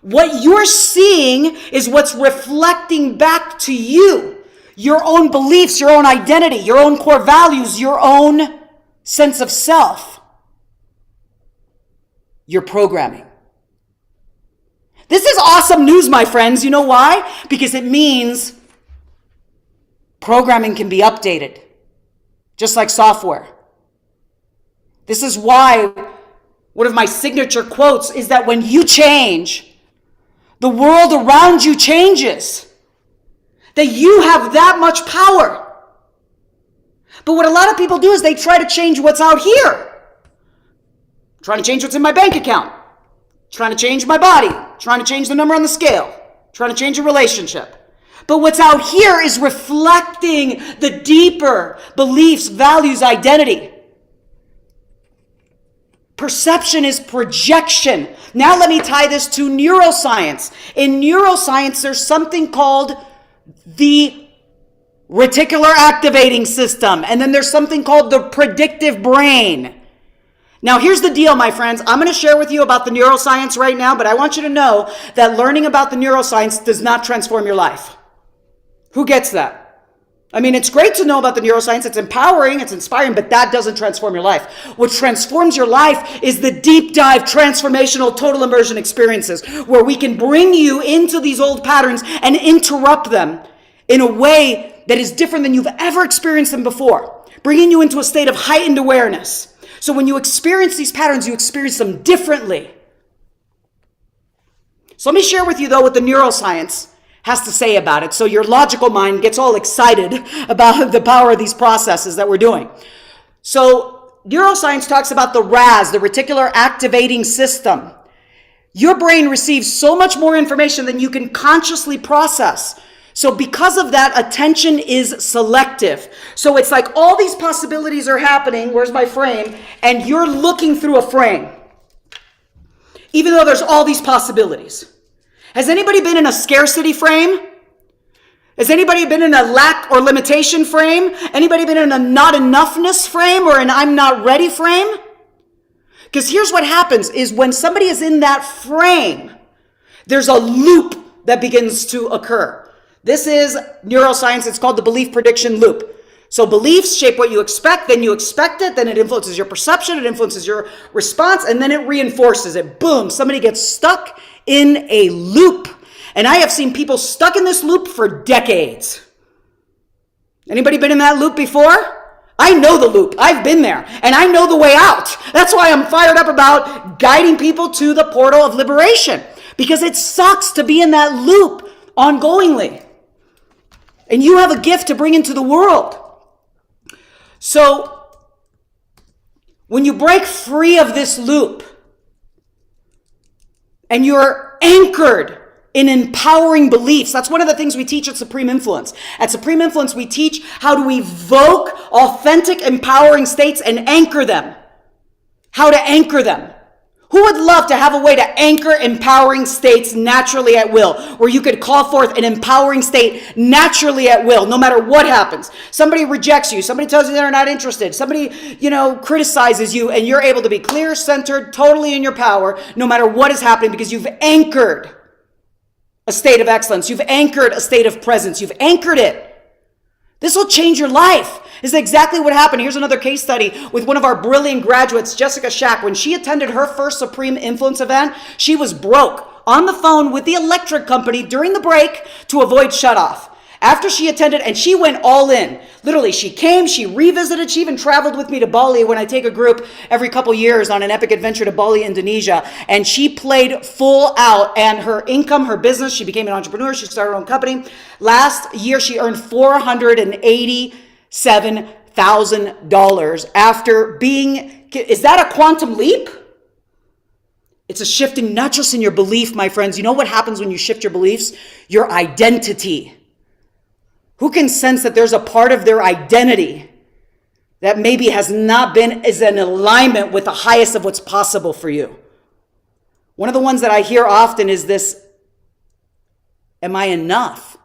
What you're seeing is what's reflecting back to you. Your own beliefs, your own identity, your own core values, your own sense of self. Your programming. This is awesome news, my friends. You know why? Because it means programming can be updated, just like software. This is why one of my signature quotes is that when you change, the world around you changes. That you have that much power. But what a lot of people do is they try to change what's out here. Trying to change what's in my bank account. Trying to change my body. Trying to change the number on the scale. Trying to change a relationship. But what's out here is reflecting the deeper beliefs, values, identity. Perception is projection. Now let me tie this to neuroscience. In neuroscience, there's something called the reticular activating system. And then there's something called the predictive brain. Now, here's the deal, my friends. I'm going to share with you about the neuroscience right now, but I want you to know that learning about the neuroscience does not transform your life. Who gets that? I mean, it's great to know about the neuroscience. It's empowering, it's inspiring, but that doesn't transform your life. What transforms your life is the deep dive, transformational, total immersion experiences where we can bring you into these old patterns and interrupt them in a way that is different than you've ever experienced them before, bringing you into a state of heightened awareness. So when you experience these patterns, you experience them differently. So let me share with you, though, what the neuroscience has to say about it, so your logical mind gets all excited about the power of these processes that we're doing. So neuroscience talks about the RAS, the reticular activating system. Your brain receives so much more information than you can consciously process. So because of that, attention is selective. So it's like all these possibilities are happening, where's my frame? And you're looking through a frame, even though there's all these possibilities. Has anybody been in a scarcity frame? Has anybody been in a lack or limitation frame? Anybody been in a not enoughness frame or an I'm not ready frame? Because here's what happens is when somebody is in that frame, there's a loop that begins to occur. This is neuroscience. It's called the belief prediction loop. So beliefs shape what you expect, then you expect it, then it influences your perception, it influences your response, and then it reinforces it. Boom, somebody gets stuck in a loop. And I have seen people stuck in this loop for decades. Anybody been in that loop before? I know the loop. I've been there. And I know the way out. That's why I'm fired up about guiding people to the portal of liberation. Because it sucks to be in that loop ongoingly. And you have a gift to bring into the world. So when you break free of this loop and you're anchored in empowering beliefs, that's one of the things we teach at Supreme Influence. At Supreme Influence, we teach how to evoke authentic, empowering states and anchor them. How to anchor them. Who would love to have a way to anchor empowering states naturally at will, where you could call forth an empowering state naturally at will, no matter what happens? Somebody rejects you. Somebody tells you they're not interested. Somebody, criticizes you, and you're able to be clear, centered, totally in your power, no matter what is happening, because you've anchored a state of excellence. You've anchored a state of presence. You've anchored it. This will change your life. This is exactly what happened. Here's another case study with one of our brilliant graduates, Jessica Shack. When she attended her first Supreme Influence event, she was broke on the phone with the electric company during the break to avoid shutoff. After she attended, and she went all in. Literally, she came, she revisited, she even traveled with me to Bali when I take a group every couple years on an epic adventure to Bali, Indonesia. And she played full out, and her income, her business, she became an entrepreneur, she started her own company. Last year, she earned $487,000 after being, is that a quantum leap? It's a shifting, not just in your belief, my friends. You know what happens when you shift your beliefs? Your identity. Who can sense that there's a part of their identity that maybe has not been as in alignment with the highest of what's possible for you? One of the ones that I hear often is this, am I enough?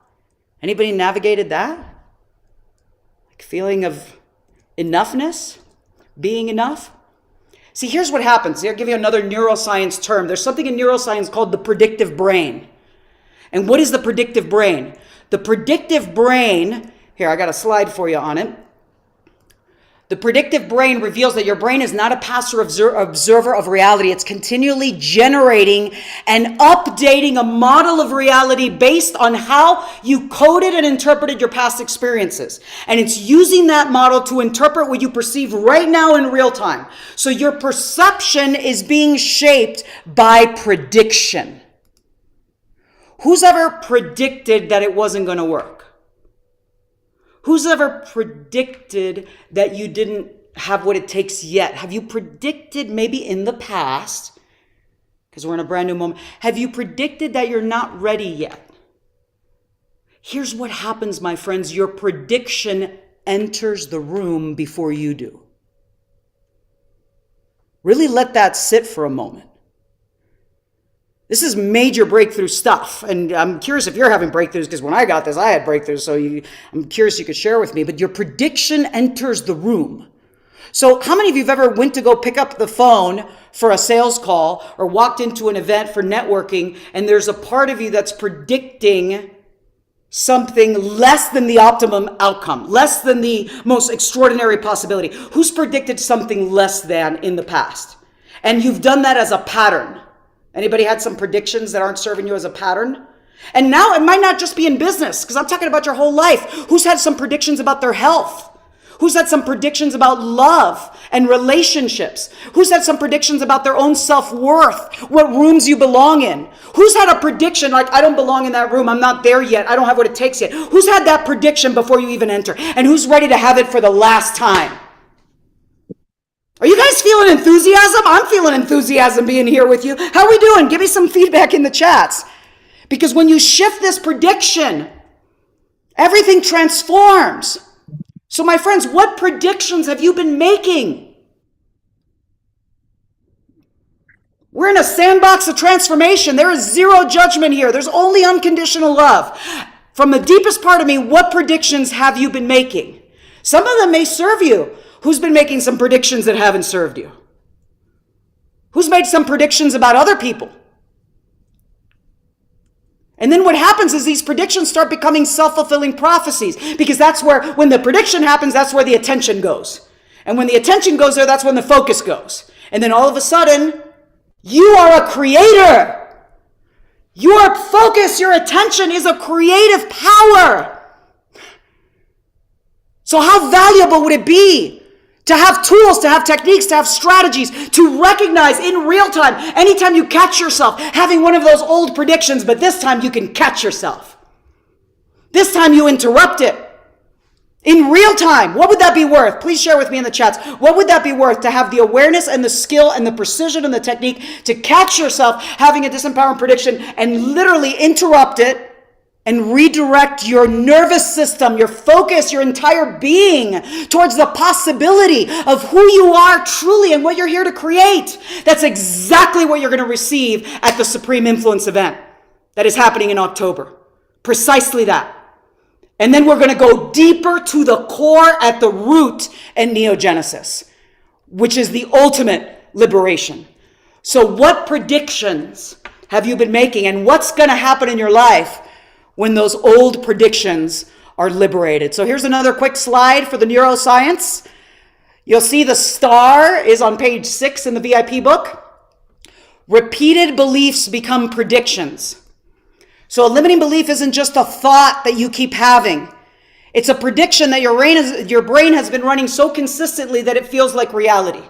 Anybody navigated that? Like feeling of enoughness, being enough? See, here's what happens. I'll give you another neuroscience term. There's something in neuroscience called the predictive brain. And what is the predictive brain? The predictive brain, here, I got a slide for you on it. The predictive brain reveals that your brain is not a passive observer of reality. It's continually generating and updating a model of reality based on how you coded and interpreted your past experiences. And it's using that model to interpret what you perceive right now in real time. So your perception is being shaped by prediction. Who's ever predicted that it wasn't going to work? Who's ever predicted that you didn't have what it takes yet? Have you predicted maybe in the past, because we're in a brand new moment, have you predicted that you're not ready yet? Here's what happens, my friends. Your prediction enters the room before you do. Really let that sit for a moment. This is major breakthrough stuff. And I'm curious if you're having breakthroughs, because when I got this, I had breakthroughs. So I'm curious you could share with me. But your prediction enters the room. So how many of you have ever went to go pick up the phone for a sales call or walked into an event for networking, and there's a part of you that's predicting something less than the optimum outcome, less than the most extraordinary possibility? Who's predicted something less than in the past? And you've done that as a pattern. Anybody had some predictions that aren't serving you as a pattern? And now it might not just be in business, because I'm talking about your whole life. Who's had some predictions about their health? Who's had some predictions about love and relationships? Who's had some predictions about their own self-worth, what rooms you belong in? Who's had a prediction like, I don't belong in that room, I'm not there yet, I don't have what it takes yet? Who's had that prediction before you even enter? And who's ready to have it for the last time? Are you guys feeling enthusiasm? I'm feeling enthusiasm being here with you. How are we doing? Give me some feedback in the chats. Because when you shift this prediction, everything transforms. So my friends, what predictions have you been making? We're in a sandbox of transformation. There is zero judgment here. There's only unconditional love. From the deepest part of me, what predictions have you been making? Some of them may serve you. Who's been making some predictions that haven't served you? Who's made some predictions about other people? And then what happens is these predictions start becoming self-fulfilling prophecies, because that's where, when the prediction happens, that's where the attention goes. And when the attention goes there, that's when the focus goes. And then all of a sudden, you are a creator. Your focus, your attention is a creative power. So how valuable would it be to have tools, to have techniques, to have strategies, to recognize in real time, anytime you catch yourself having one of those old predictions, but this time you can catch yourself. This time you interrupt it. In real time, what would that be worth? Please share with me in the chats. What would that be worth to have the awareness and the skill and the precision and the technique to catch yourself having a disempowering prediction and literally interrupt it and redirect your nervous system, your focus, your entire being towards the possibility of who you are truly and what you're here to create? That's exactly what you're going to receive at the Supreme Influence event that is happening in October. Precisely that. And then we're going to go deeper to the core at the root and neogenesis, which is the ultimate liberation. So what predictions have you been making, and what's going to happen in your life when those old predictions are liberated? So here's another quick slide for the neuroscience. You'll see the star is on page 6 in the VIP book. Repeated beliefs become predictions. So a limiting belief isn't just a thought that you keep having. It's a prediction that your brain has been running so consistently that it feels like reality.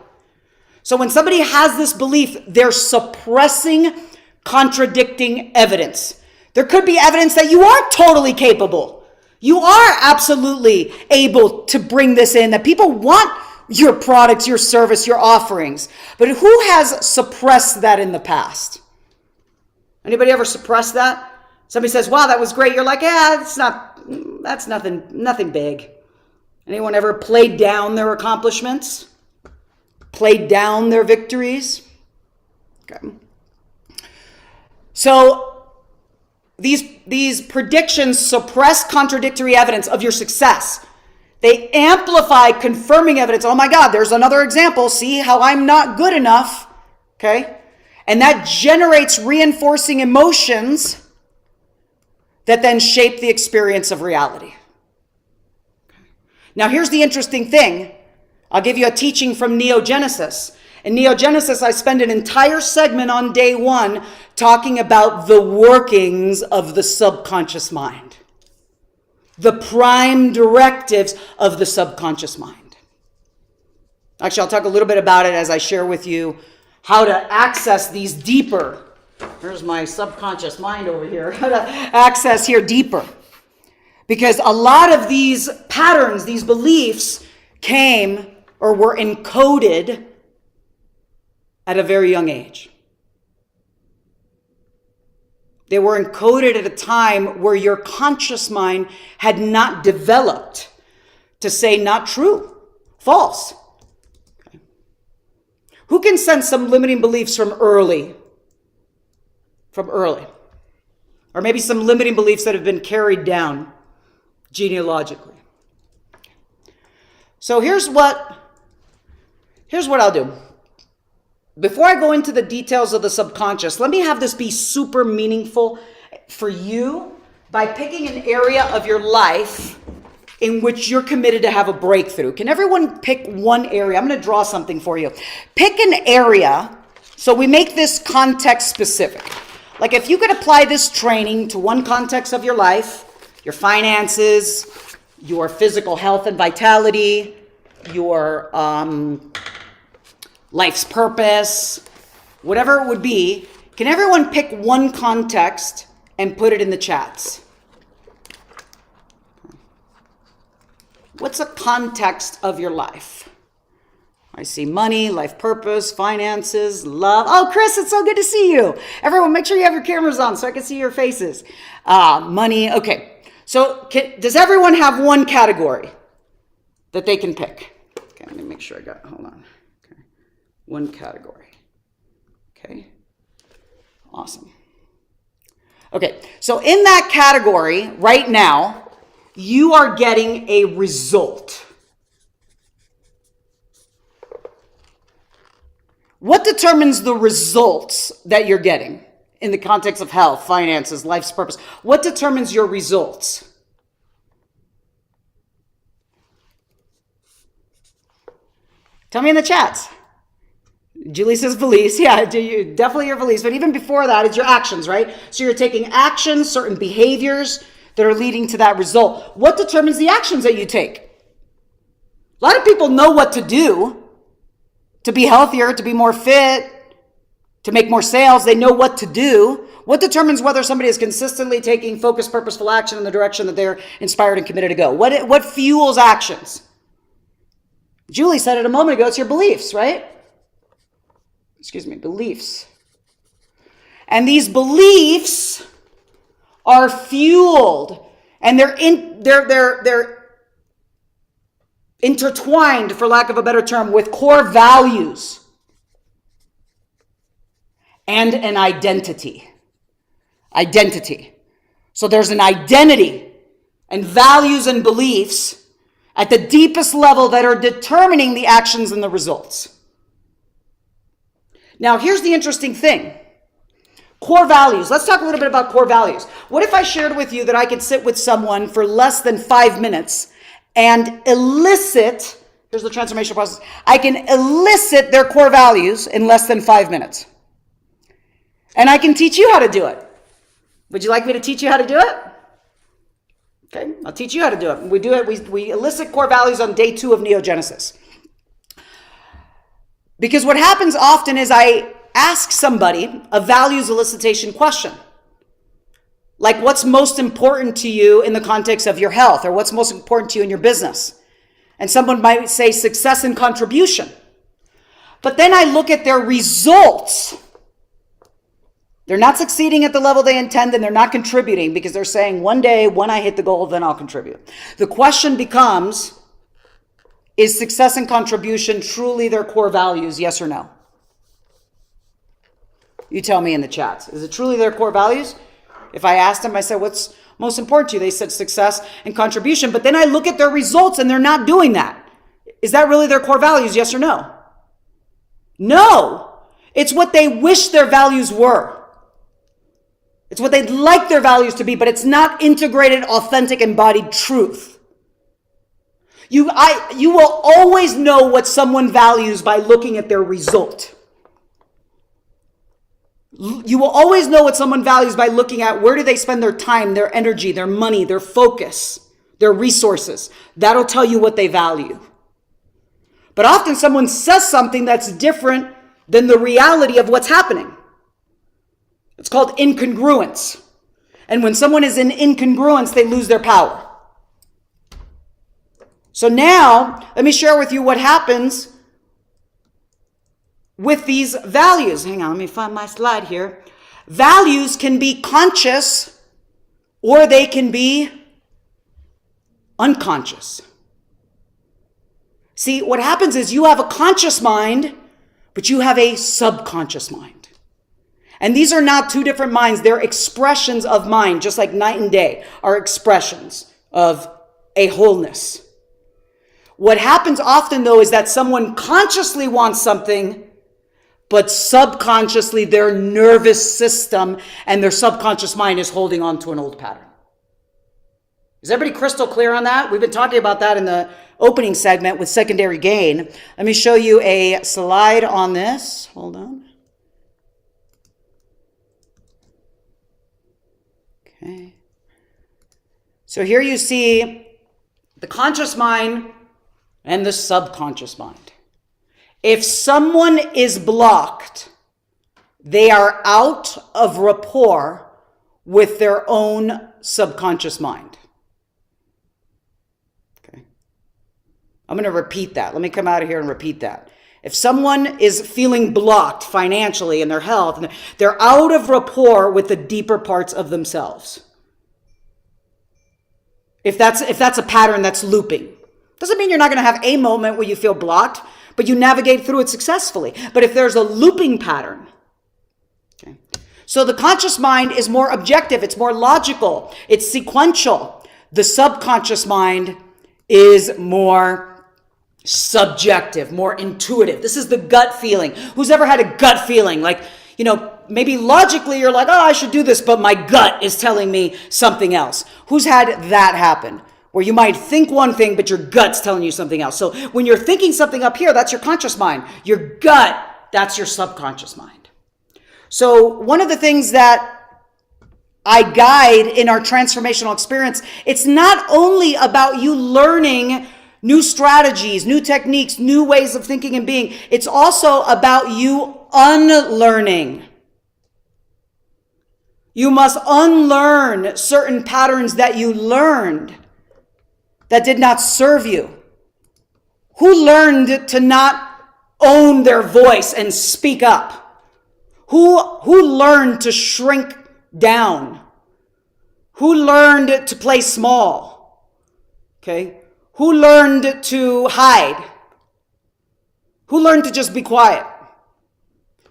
So when somebody has this belief, they're suppressing contradicting evidence. There could be evidence that you are totally capable. You are absolutely able to bring this in, that people want your products, your service, your offerings. But who has suppressed that in the past? Anybody ever suppressed that? Somebody says, wow, that was great. You're like, yeah, that's nothing big. Anyone ever played down their accomplishments? Played down their victories? Okay. So these predictions suppress contradictory evidence of your success. They amplify confirming evidence. Oh my God, there's another example. See how I'm not good enough. Okay. And that generates reinforcing emotions that then shape the experience of reality. Now, here's the interesting thing. I'll give you a teaching from Neogenesis. In Neogenesis, I spend an entire segment on day 1 talking about the workings of the subconscious mind, the prime directives of the subconscious mind. Actually, I'll talk a little bit about it as I share with you how to access these deeper. Here's my subconscious mind over here. How to access here deeper. Because a lot of these patterns, these beliefs came or were encoded at a very young age. They were encoded at a time where your conscious mind had not developed to say not true, false. Okay. Who can sense some limiting beliefs from early? Or maybe some limiting beliefs that have been carried down genealogically. So here's what I'll do. Before I go into the details of the subconscious, let me have this be super meaningful for you by picking an area of your life in which you're committed to have a breakthrough. Can everyone pick one area? I'm going to draw something for you. Pick an area so we make this context specific. Like if you could apply this training to one context of your life, your finances, your physical health and vitality, your life's purpose, whatever it would be, can everyone pick one context and put it in the chats? What's a context of your life? I see money, life purpose, finances, love. Oh, Chris, it's so good to see you. Everyone, make sure you have your cameras on so I can see your faces. Money, okay. So does everyone have one category that they can pick? Okay, let me make sure hold on. Okay. One category. Okay, awesome. Okay, so in that category right now, you are getting a result. What determines the results that you're getting in the context of health, finances, life's purpose? What determines your results? Tell me in the chats. Julie says beliefs. Yeah, definitely your beliefs. But even before that, it's your actions, right? So you're taking actions, certain behaviors that are leading to that result. What determines the actions that you take? A lot of people know what to do to be healthier, to be more fit, to make more sales. They know what to do. What determines whether somebody is consistently taking focused, purposeful action in the direction that they're inspired and committed to go? What fuels actions? Julie said it a moment ago. It's your beliefs, right? Excuse me, beliefs. And these beliefs are fueled, and they're intertwined, for lack of a better term, with core values and an identity. Identity. So there's an identity and values and beliefs at the deepest level that are determining the actions and the results. Now, here's the interesting thing. Core values. Let's talk a little bit about core values. What if I shared with you that I could sit with someone for less than 5 minutes and elicit, here's the transformation process, I can elicit their core values in less than 5 minutes. And I can teach you how to do it. Would you like me to teach you how to do it? Okay, I'll teach you how to do it. We do it, we elicit core values on day 2 of Neogenesis. Because what happens often is I ask somebody a values elicitation question. Like, what's most important to you in the context of your health, or what's most important to you in your business? And someone might say success and contribution. But then I look at their results. They're not succeeding at the level they intend, and they're not contributing because they're saying, one day when I hit the goal, then I'll contribute. The question becomes, is success and contribution truly their core values, yes or no? You tell me in the chats. Is it truly their core values? If I asked them, I said, what's most important to you? They said success and contribution. But then I look at their results and they're not doing that. Is that really their core values? Yes or no? No. It's what they wish their values were. It's what they'd like their values to be, but it's not integrated, authentic, embodied truth. You will always know what someone values by looking at their result. You will always know what someone values by looking at where do they spend their time, their energy, their money, their focus, their resources. That'll tell you what they value. But often someone says something that's different than the reality of what's happening. It's called incongruence. And when someone is in incongruence, they lose their power. So now, let me share with you what happens with these values. Hang on, let me find my slide here. Values can be conscious or they can be unconscious. See, what happens is you have a conscious mind, but you have a subconscious mind. And these are not two different minds. They're expressions of mind, just like night and day are expressions of a wholeness. What happens often, though, is that someone consciously wants something, but subconsciously their nervous system and their subconscious mind is holding on to an old pattern. Is everybody crystal clear on that? We've been talking about that in the opening segment with secondary gain. Let me show you a slide on this. Hold on. Okay. So here you see the conscious mind and the subconscious mind. If someone is blocked, they are out of rapport with their own subconscious mind. Okay. I'm going to repeat that. Let me come out of here and repeat that. If someone is feeling blocked financially in their health, they're out of rapport with the deeper parts of themselves. If that's a pattern that's looping. Doesn't mean you're not going to have a moment where you feel blocked, but you navigate through it successfully. But if there's a looping pattern, okay. So the conscious mind is more objective, it's more logical, it's sequential. The subconscious mind is more subjective, more intuitive. This is the gut feeling. Who's ever had a gut feeling? Like, maybe logically you're like, oh, I should do this, but my gut is telling me something else. Who's had that happen? Where you might think one thing, but your gut's telling you something else. So when you're thinking something up here, that's your conscious mind. Your gut, that's your subconscious mind. So one of the things that I guide in our transformational experience, it's not only about you learning new strategies, new techniques, new ways of thinking and being. It's also about you unlearning. You must unlearn certain patterns that you learned that did not serve you. Who learned to not own their voice and speak up? Who learned to shrink down? Who learned to play small? Okay? Who learned to hide? Who learned to just be quiet?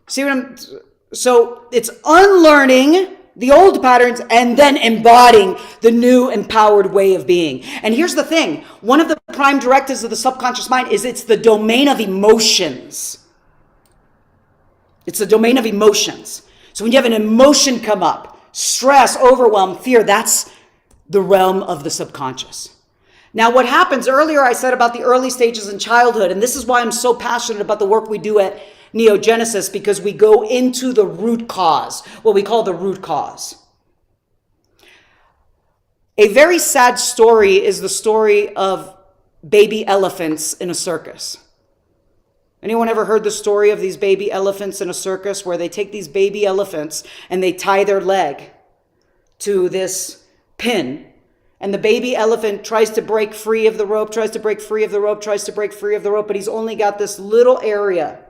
So it's unlearning the old patterns and then embodying the new empowered way of being. And here's the thing. One of the prime directives of the subconscious mind is it's the domain of emotions. It's the domain of emotions. So when you have an emotion come up, stress, overwhelm, fear, that's the realm of the subconscious. Now, what happens earlier, I said about the early stages in childhood, and this is why I'm so passionate about the work we do at Neogenesis, because we go into the root cause, what we call the root cause. A very sad story is the story of baby elephants in a circus. Anyone ever heard the story of these baby elephants in a circus where they take these baby elephants and they tie their leg to this pin, and the baby elephant tries to break free of the rope, but he's only got this little area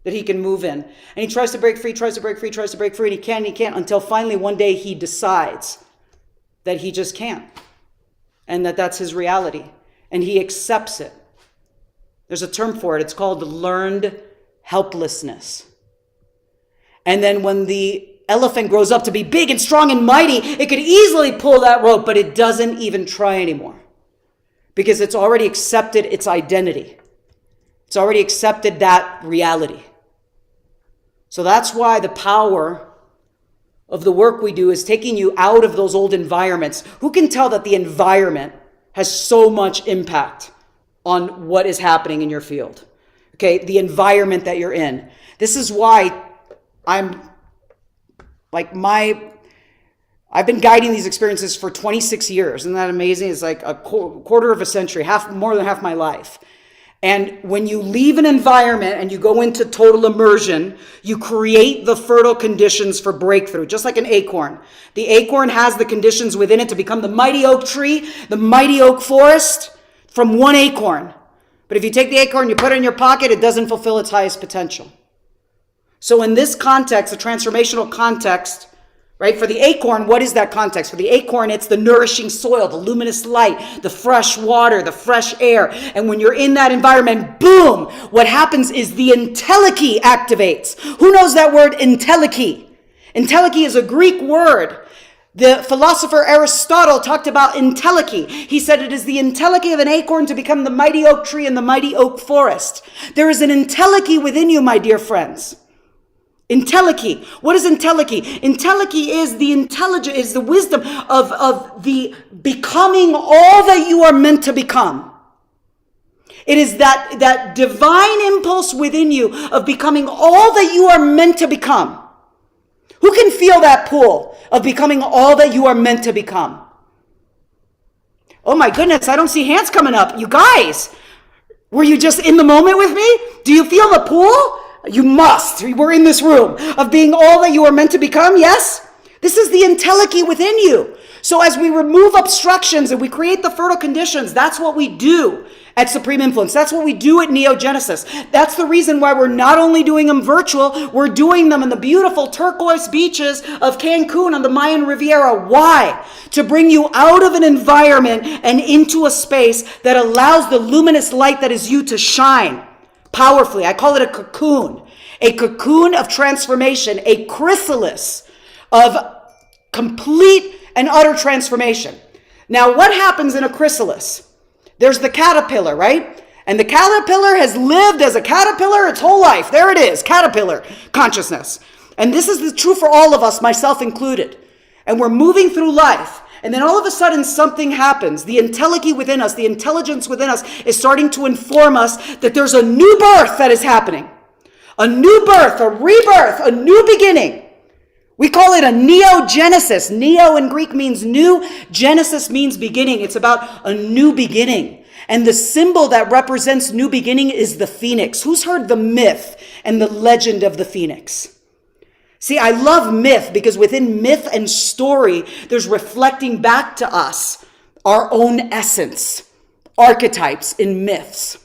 that he can move in. And he tries to break free, and he can't, until finally one day he decides that he just can't. And that's his reality. And he accepts it. There's a term for it. It's called learned helplessness. And then when the elephant grows up to be big and strong and mighty, it could easily pull that rope, but it doesn't even try anymore. Because it's already accepted its identity. It's already accepted that reality. So that's why the power of the work we do is taking you out of those old environments. Who can tell that the environment has so much impact on what is happening in your field? Okay, the environment that you're in. This is why I've been guiding these experiences for 26 years. Isn't that amazing? It's like a quarter of a century, more than half my life. And when you leave an environment and you go into total immersion, you create the fertile conditions for breakthrough, just like an acorn. The acorn has the conditions within it to become the mighty oak tree, the mighty oak forest from one acorn. But if you take the acorn, you put it in your pocket, it doesn't fulfill its highest potential. So in this context, a transformational context, right? For the acorn, what is that context? For the acorn, it's the nourishing soil, the luminous light, the fresh water, the fresh air. And when you're in that environment, boom, what happens is the entelechy activates. Who knows that word entelechy? Entelechy is a Greek word. The philosopher Aristotle talked about entelechy. He said it is the entelechy of an acorn to become the mighty oak tree and the mighty oak forest. There is an entelechy within you, my dear friends. Entelechy. What is entelechy? Entelechy is the intelligence, is the wisdom of the becoming all that you are meant to become. It is that divine impulse within you of becoming all that you are meant to become. Who can feel that pull of becoming all that you are meant to become? Oh my goodness, I don't see hands coming up. You guys, were you just in the moment with me? Do you feel the pull? You must. We're in this room of being all that you are meant to become. Yes? This is the entelechy within you. So as we remove obstructions and we create the fertile conditions, that's what we do at Supreme Influence. That's what we do at Neogenesis. That's the reason why we're not only doing them virtual, we're doing them in the beautiful turquoise beaches of Cancun on the Mayan Riviera. Why? To bring you out of an environment and into a space that allows the luminous light that is you to shine powerfully. I call it a cocoon of transformation, a chrysalis of complete and utter transformation. Now, what happens in a chrysalis? There's the caterpillar, right? And the caterpillar has lived as a caterpillar its whole life. There it is, caterpillar consciousness. And this is true for all of us, myself included. And we're moving through life. And then all of a sudden something happens. The entelechy within us, the intelligence within us is starting to inform us that there's a new birth that is happening. A new birth, a rebirth, a new beginning. We call it a neogenesis. Neo in Greek means new. Genesis means beginning. It's about a new beginning. And the symbol that represents new beginning is the phoenix. Who's heard the myth and the legend of the phoenix? See, I love myth because within myth and story, there's reflecting back to us our own essence, archetypes in myths.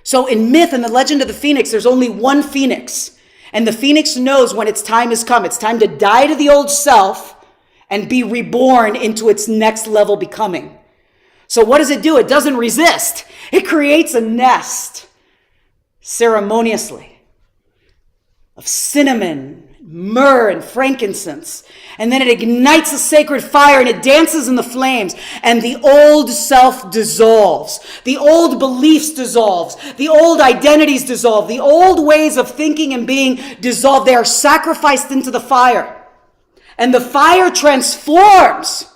So in myth and the legend of the phoenix, there's only one phoenix. And the phoenix knows when its time has come. It's time to die to the old self and be reborn into its next level becoming. So what does it do? It doesn't resist. It creates a nest ceremoniously of cinnamon, myrrh, and frankincense. And then it ignites a sacred fire and it dances in the flames. And the old self dissolves. The old beliefs dissolves. The old identities dissolve. The old ways of thinking and being dissolve. They are sacrificed into the fire. And the fire transforms.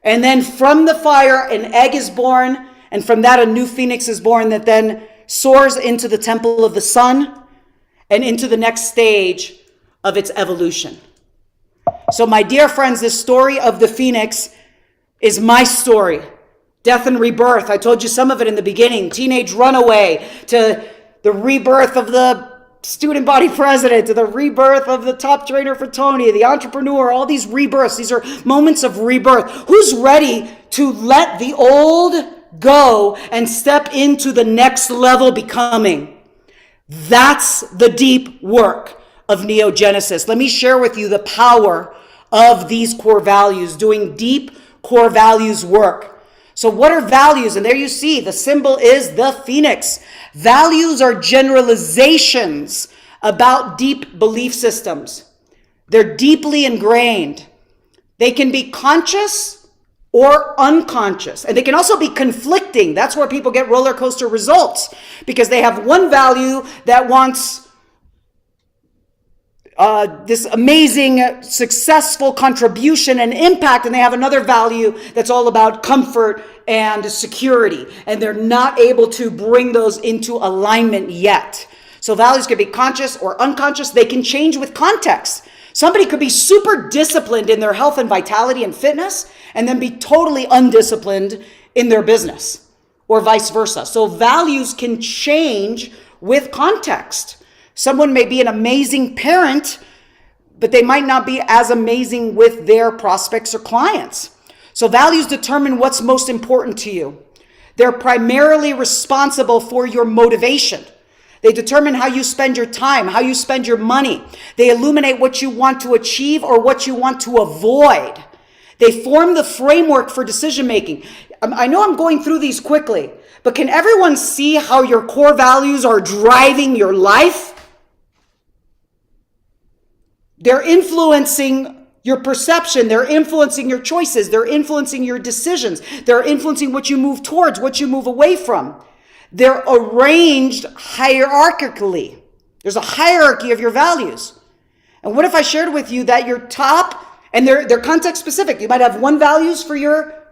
And then from the fire, an egg is born. And from that, a new phoenix is born that then soars into the temple of the sun and into the next stage of its evolution. So my dear friends, this story of the phoenix is my story. Death and rebirth. I told you some of it in the beginning. Teenage runaway to the rebirth of the student body president, to the rebirth of the top trainer for Tony, the entrepreneur, all these rebirths. These are moments of rebirth. Who's ready to let the old go and step into the next level becoming? That's the deep work of neogenesis. Let me share with you the power of these core values, doing deep core values work. So what are values? And there you see, the symbol is the phoenix. Values are generalizations about deep belief systems. They're deeply ingrained. They can be conscious or unconscious. And they can also be conflicting. That's where people get roller coaster results, because they have one value that wants this amazing, successful contribution and impact, and they have another value that's all about comfort and security, and they're not able to bring those into alignment yet. So values can be conscious or unconscious. They can change with context. Somebody could be super disciplined in their health and vitality and fitness, and then be totally undisciplined in their business, or vice versa. So values can change with context. Someone may be an amazing parent, but they might not be as amazing with their prospects or clients. So values determine what's most important to you. They're primarily responsible for your motivation. They determine how you spend your time, how you spend your money. They illuminate what you want to achieve or what you want to avoid. They form the framework for decision making. I know I'm going through these quickly, but can everyone see how your core values are driving your life? They're influencing your perception. They're influencing your choices. They're influencing your decisions. They're influencing what you move towards, what you move away from. They're arranged hierarchically. There's a hierarchy of your values. And what if I shared with you that your top, and they're context specific. You might have one values for your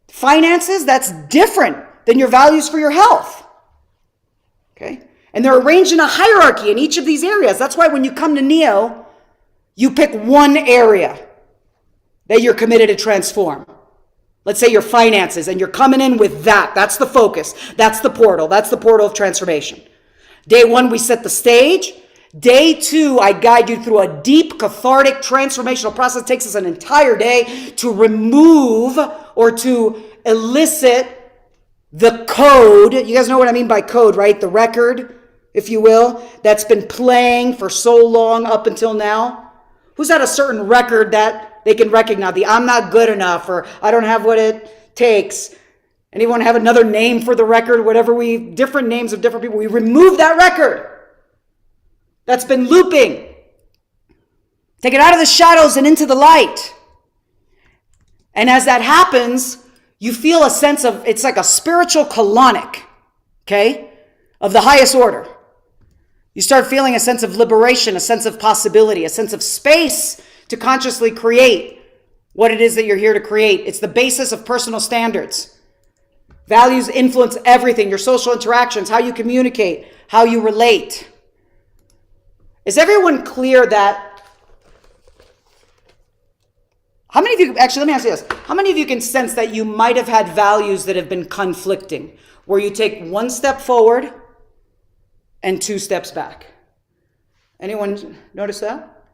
finances that's different than your values for your health. Okay? And they're arranged in a hierarchy in each of these areas. That's why when you come to Neo, you pick one area that you're committed to transform. Let's say your finances, and you're coming in with that. That's the focus. That's the portal. That's the portal of transformation. Day one, we set the stage. Day two, I guide you through a deep, cathartic, transformational process. It takes us an entire day to remove or to elicit the code. You guys know what I mean by code, right? The record, if you will, that's been playing for so long up until now. Who's had a certain record that they can recognize? The I'm not good enough, or I don't have what it takes. Anyone have another name for the record? Whatever different names of different people. We remove that record that's been looping. Take it out of the shadows and into the light. And as that happens, you feel a sense of, it's like a spiritual colonic, okay, of the highest order. You start feeling a sense of liberation, a sense of possibility, a sense of space to consciously create what it is that you're here to create. It's the basis of personal standards. Values influence everything, your social interactions, how you communicate, how you relate. Is everyone clear that How many of you, actually, let me ask you this. How many of you can sense that you might have had values that have been conflicting, where you take one step forward and 2 steps back? Anyone notice that?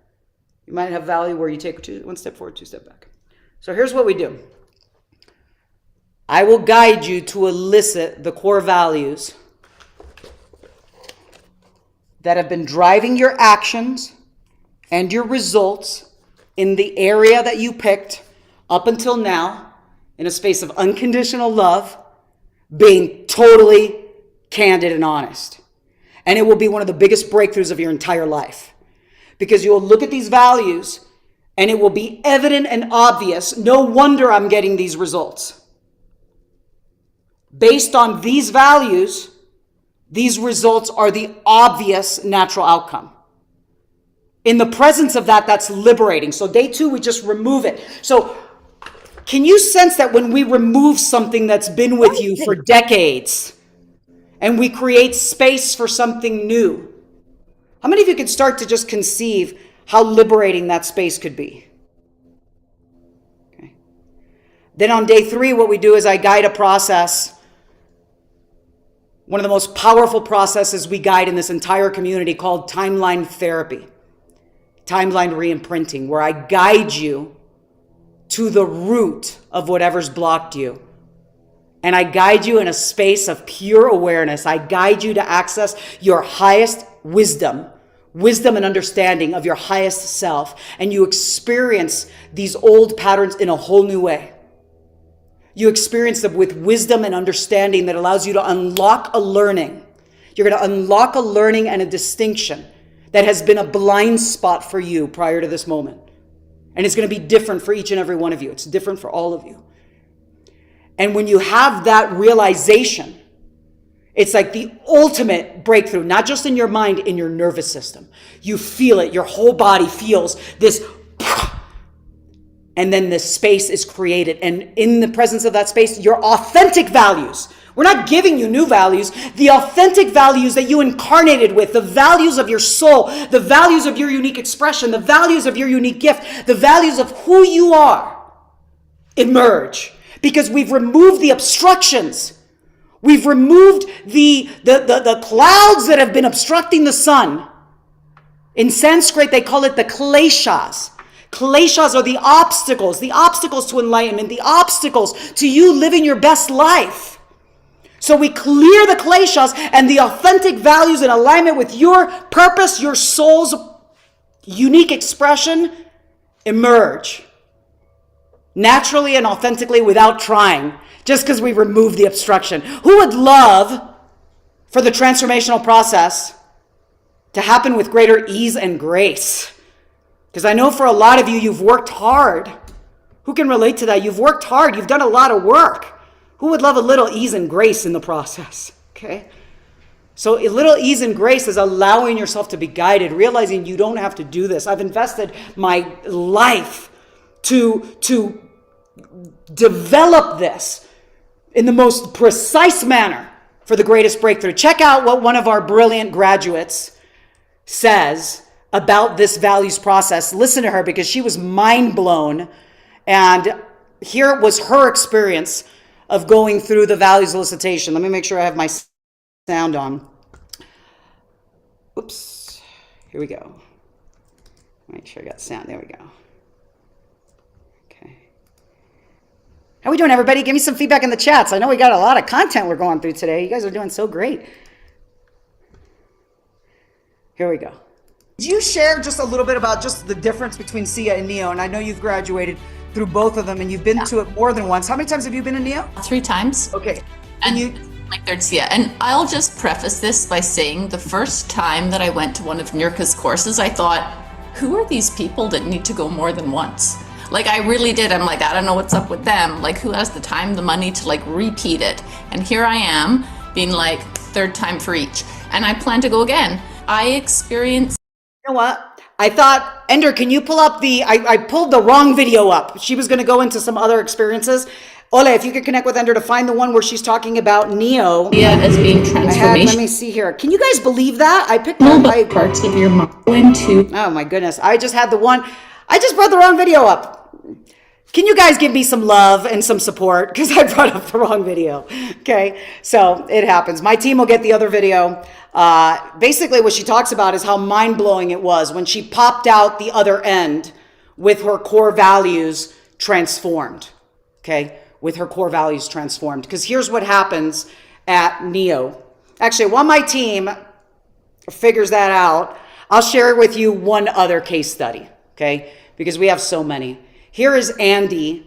You might have value where you take 1 step forward, 2 steps back. So here's what we do. I will guide you to elicit the core values that have been driving your actions and your results in the area that you picked up until now, in a space of unconditional love, being totally candid and honest. And it will be one of the biggest breakthroughs of your entire life, because you will look at these values and it will be evident and obvious. No wonder I'm getting these results. Based on these values, these results are the obvious natural outcome. In the presence of that, that's liberating. So day 2, we just remove it. So can you sense that when we remove something that's been with you for decades and we create space for something new, how many of you can start to just conceive how liberating that space could be? Okay. Then on day 3, what we do is I guide a process. One of the most powerful processes we guide in this entire community, called timeline therapy, timeline re-imprinting, where I guide you to the root of whatever's blocked you. And I guide you in a space of pure awareness. I guide you to access your highest wisdom and understanding of your highest self. And you experience these old patterns in a whole new way. You experience them with wisdom and understanding that allows you to unlock a learning. You're going to unlock a learning and a distinction that has been a blind spot for you prior to this moment. And it's going to be different for each and every one of you. It's different for all of you. And when you have that realization, it's like the ultimate breakthrough, not just in your mind, in your nervous system. You feel it. Your whole body feels this. And then this space is created. And in the presence of that space, your authentic values. We're not giving you new values. The authentic values that you incarnated with, the values of your soul, the values of your unique expression, the values of your unique gift, the values of who you are, emerge. Because we've removed the obstructions. We've removed the clouds that have been obstructing the sun. In Sanskrit, they call it the kleshas. Kleshas are the obstacles to enlightenment, the obstacles to you living your best life. So we clear the kleshas, and the authentic values in alignment with your purpose, your soul's unique expression, emerge. Naturally and authentically, without trying, just because we remove the obstruction. Who would love for the transformational process to happen with greater ease and grace? Because I know for a lot of you, you've worked hard. Who can relate to that? You've worked hard. You've done a lot of work. Who would love a little ease and grace in the process? Okay? So a little ease and grace is allowing yourself to be guided, realizing you don't have to do this. I've invested my life to develop this in the most precise manner for the greatest breakthrough. Check out what one of our brilliant graduates says about this values process. Listen to her, because she was mind blown. And here was her experience of going through the values elicitation. Let me make sure I have my sound on. Oops. Here we go. Make sure I got sound. There we go. Okay. How we doing, everybody? Give me some feedback in the chats. I know we got a lot of content we're going through today. You guys are doing so great. Here we go. Could you share just a little bit about just the difference between SIA and NEO? And I know you've graduated through both of them, and you've been to it more than once. How many times have you been in NEO? 3 times. Okay. And you, my 3rd SIA. And I'll just preface this by saying the first time that I went to one of Niurka's courses, I thought, who are these people that need to go more than once? Like, I really did. I'm like, I don't know what's up with them. Like, who has the time, the money to like repeat it? And here I am being like 3rd time for each. And I plan to go again. I experienced. You know what? I thought, Ender, can you pull up I pulled the wrong video up. She was going to go into some other experiences. Ole, if you could connect with Ender to find the one where she's talking about NEO. Yeah, as being transformation. Let me see here. Can you guys believe that? I picked up parts of your mind into. Oh my goodness. I just had the one. I just brought the wrong video up. Can you guys give me some love and some support? Because I brought up the wrong video. Okay, so it happens. My team will get the other video. Basically, what she talks about is how mind-blowing it was when she popped out the other end with her core values transformed. Okay, with her core values transformed. Because here's what happens at Neo. Actually, while my team figures that out, I'll share with you one other case study. Okay, because we have so many. Here is Andy,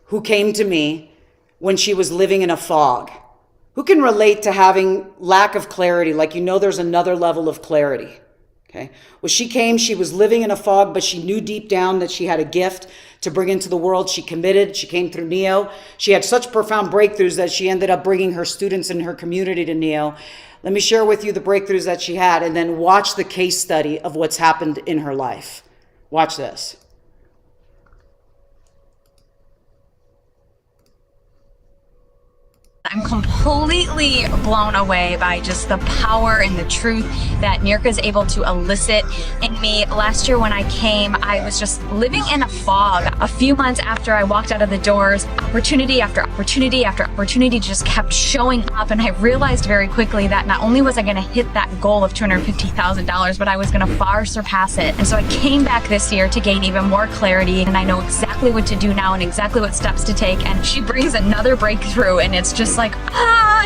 who came to me when she was living in a fog. Who can relate to having lack of clarity, like there's another level of clarity? Okay. Well, she came, she was living in a fog, but she knew deep down that she had a gift to bring into the world. She committed, she came through Neo. She had such profound breakthroughs that she ended up bringing her students in her community to Neo. Let me share with you the breakthroughs that she had and then watch the case study of what's happened in her life. Watch this. I'm completely blown away by just the power and the truth that Niurka is able to elicit in me. Last year when I came, I was just living in a fog. A few months after I walked out of the doors, opportunity after opportunity after opportunity just kept showing up, and I realized very quickly that not only was I going to hit that goal of $250,000, but I was going to far surpass it. And so I came back this year to gain even more clarity, and I know exactly what to do now and exactly what steps to take. And she brings another breakthrough, and it's just like,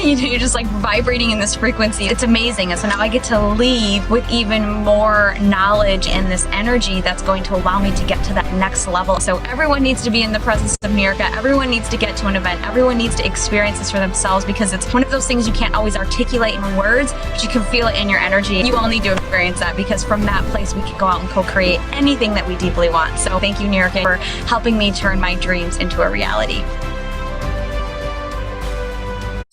you're just like vibrating in this frequency. It's amazing. And so now I get to leave with even more knowledge and this energy that's going to allow me to get to that next level. So everyone needs to be in the presence of Niurka. Everyone needs to get to an event. Everyone needs to experience this for themselves, because it's one of those things you can't always articulate in words, but you can feel it in your energy. You all need to experience that, because from that place we can go out and co-create anything that we deeply want. So thank you, Niurka, for helping me turn my dreams into a reality.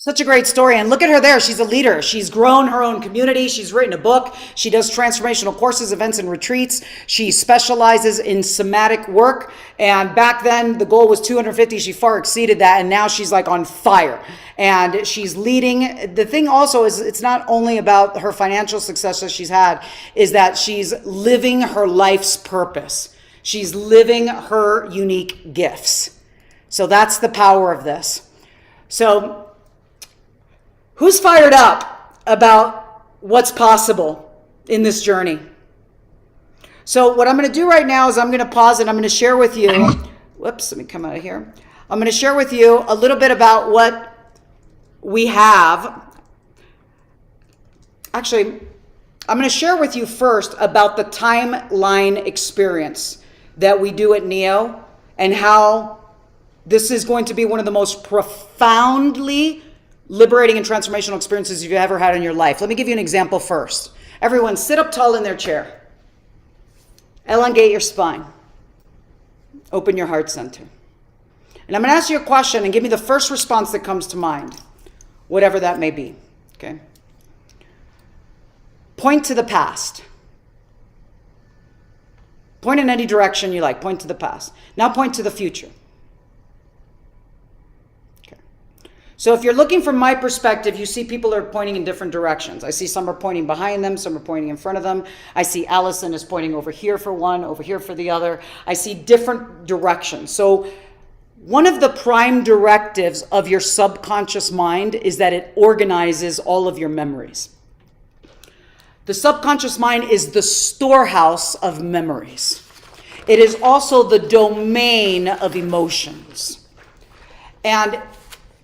Such a great story. And look at her there. She's a leader. She's grown her own community. She's written a book. She does transformational courses, events, and retreats. She specializes in somatic work. And back then, the goal was 250. She far exceeded that. And now she's like on fire. And she's leading. The thing also is, it's not only about her financial success that she's had, is that she's living her life's purpose. She's living her unique gifts. So that's the power of this. So who's fired up about what's possible in this journey? So what I'm going to do right now is I'm going to pause and I'm going to share with you, whoops, let me come out of here. I'm going to share with you a little bit about what we have. Actually, I'm going to share with you first about the timeline experience that we do at Neo, and how this is going to be one of the most profoundly liberating and transformational experiences you've ever had in your life. Let me give you an example first. Everyone sit up tall in their chair. Elongate your spine. Open your heart center. And I'm going to ask you a question and give me the first response that comes to mind, whatever that may be. Okay? Point to the past. Point in any direction you like. Point to the past. Now point to the future. So if you're looking from my perspective, you see people are pointing in different directions. I see some are pointing behind them, some are pointing in front of them. I see Allison is pointing over here for one, over here for the other. I see different directions. So one of the prime directives of your subconscious mind is that it organizes all of your memories. The subconscious mind is the storehouse of memories. It is also the domain of emotions. And